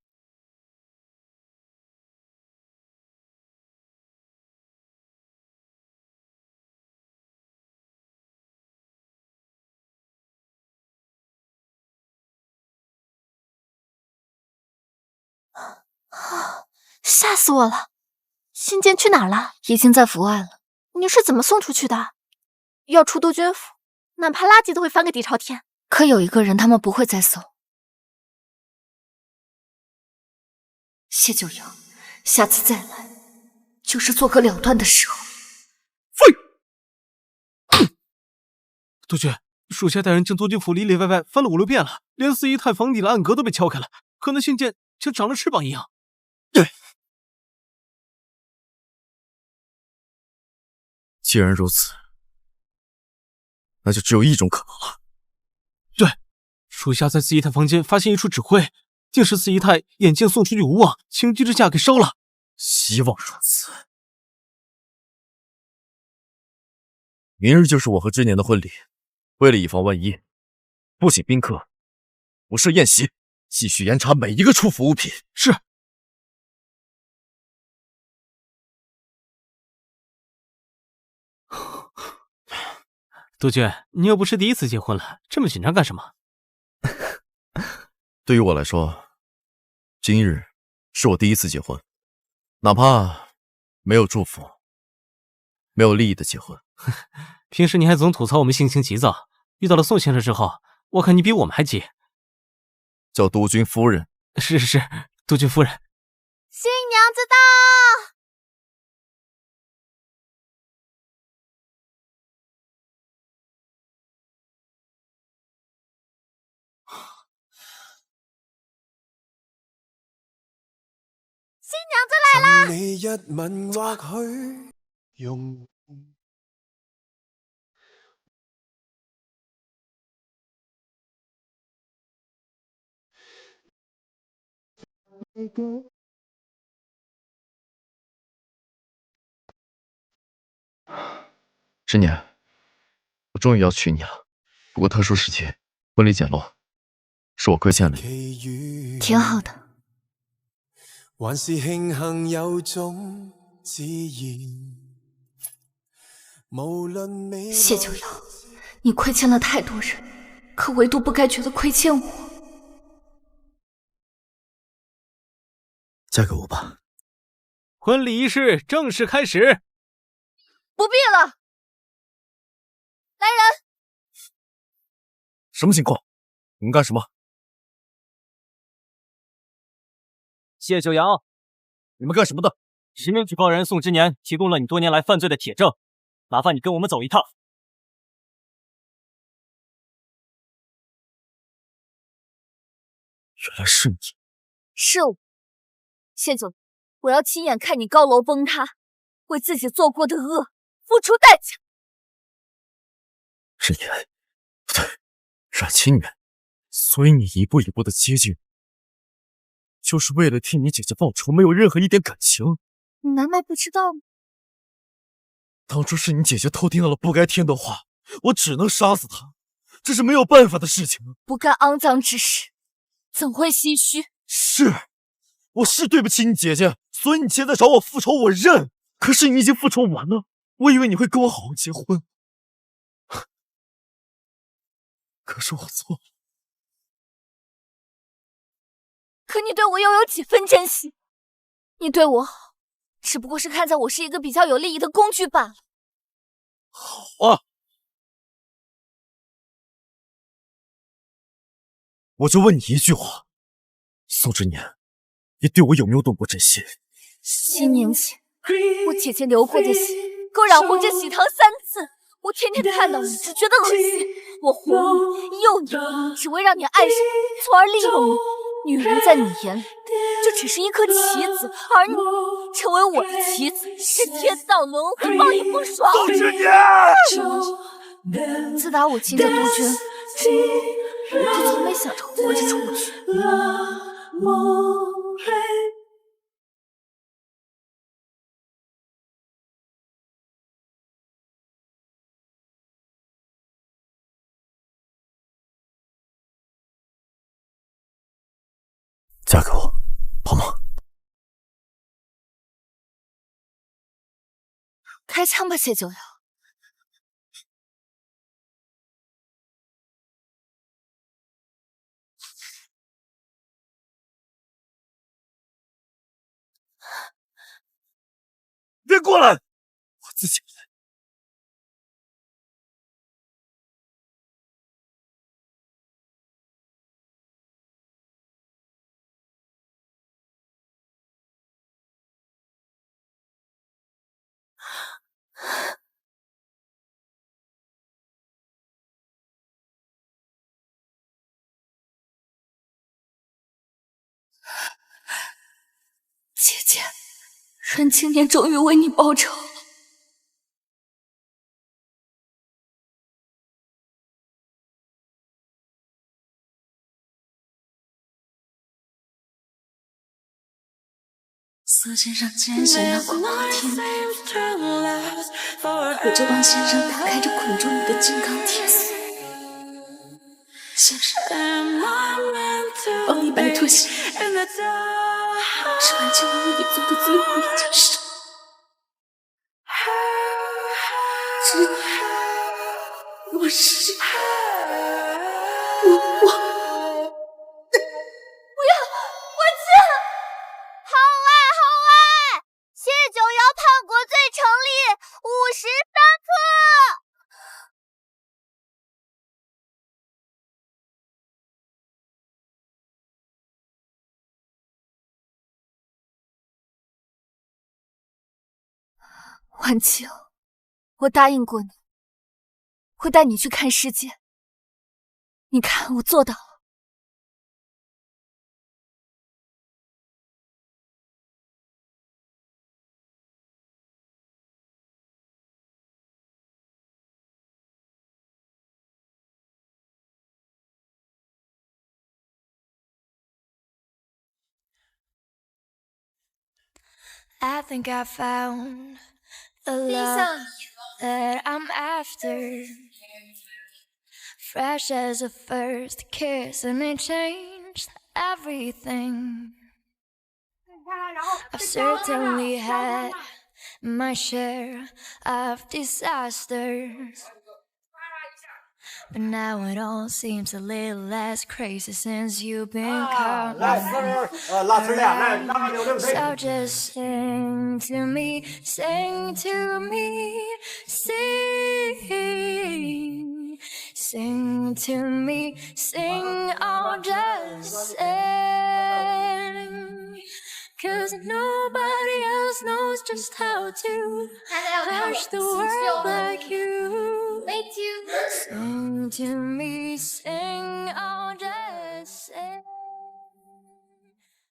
吓死我了！信件去哪儿了？已经在府外了。你是怎么送出去的？要出督军府，哪怕垃圾都会翻个底朝天。可有一个人，他们不会再搜。谢九阳，下次再来，就是做个了断的时候。废！督军，属下带人将督军府里里外外翻了5、6遍了，连四姨太房底的暗格都被敲开了，可那信件像长了翅膀一样。既然如此，那就只有一种可能了。对，属下在四姨太房间发现一处纸灰，竟是四姨太眼见送出去无望，情急之下给烧了。希望如此。明日就是我和之年的婚礼，为了以防万一，不请宾客，不设宴席，继续严查每一个出府物品。是。督军，你又不是第一次结婚了，这么紧张干什么？对于我来说，今日是我第一次结婚，哪怕没有祝福，没有利益的结婚。平时你还总吐槽我们性情急躁，遇到了宋先生之后，我看你比我们还急。叫督军夫人。是，督军夫人。新娘子到！新娘子来啦！你一吻或許用之年，我终于要娶你了。不过特殊时期，婚礼简陋，是我亏欠了你。挺好的。還是慶幸有種自然。無論你謝九陽，你虧欠了太多人，可唯獨不該覺得虧欠我。嫁給我吧。婚禮儀式正式開始。不必了。来人！什么情况？你们干什么？谢九阳，你们干什么的？实名举报人宋之年提供了你多年来犯罪的铁证，麻烦你跟我们走一趟。原来是你。是我，谢九，我要亲眼看你高楼崩塌，为自己做过的恶付出代价。是你，不对，冉清远，所以你一步一步的接近，就是为了替你姐姐报仇，没有任何一点感情。你难道不知道吗？当初是你姐姐偷听到了不该听的话，我只能杀死她，这是没有办法的事情。不干肮脏之事，怎会心虚？我是对不起你姐姐，所以你现在找我复仇，我认。可是你已经复仇完了，我以为你会跟我好好结婚，可是我错了。可你对我又有几分珍惜？你对我好，只不过是看在我是一个比较有利益的工具罢了。好啊，我就问你一句话，宋之年，你对我有没有动过真心？7年前，我姐姐流过的血，够染红这喜堂3次。我天天看到你，只觉得恶心。我哄你、诱你，只为让你爱上，从而利用你。女人在你眼里，就只是一颗棋子，而你成为我的棋子，是天道轮回，报应不爽。宋之年，自打我进这督军，我就从没想着活着出去。嫁给我，好吗？开枪吧，谢九瑶。别过来，我自己来。姐姐，阮经年终于为你报仇了。丝线上坚信阳光的天边，我就往线上打开这捆住你的金刚铁丝，先生，帮你摆脱心结，是阮经年为你做的最后一件事。我是我。婉清，我答应过你，会带你去看世界。你看，我做到了。I think I found the love that I'm after. Fresh as a first kiss, and it changed everything. I've certainly had my share of disasters, but now it all seems a little less crazy since you've been coming around. So just sing to me, sing to me, sing. Sing to me, sing, oh just sing. 'Cause nobody else knows just how to touch the world like you. Sing to me, sing, oh just sing.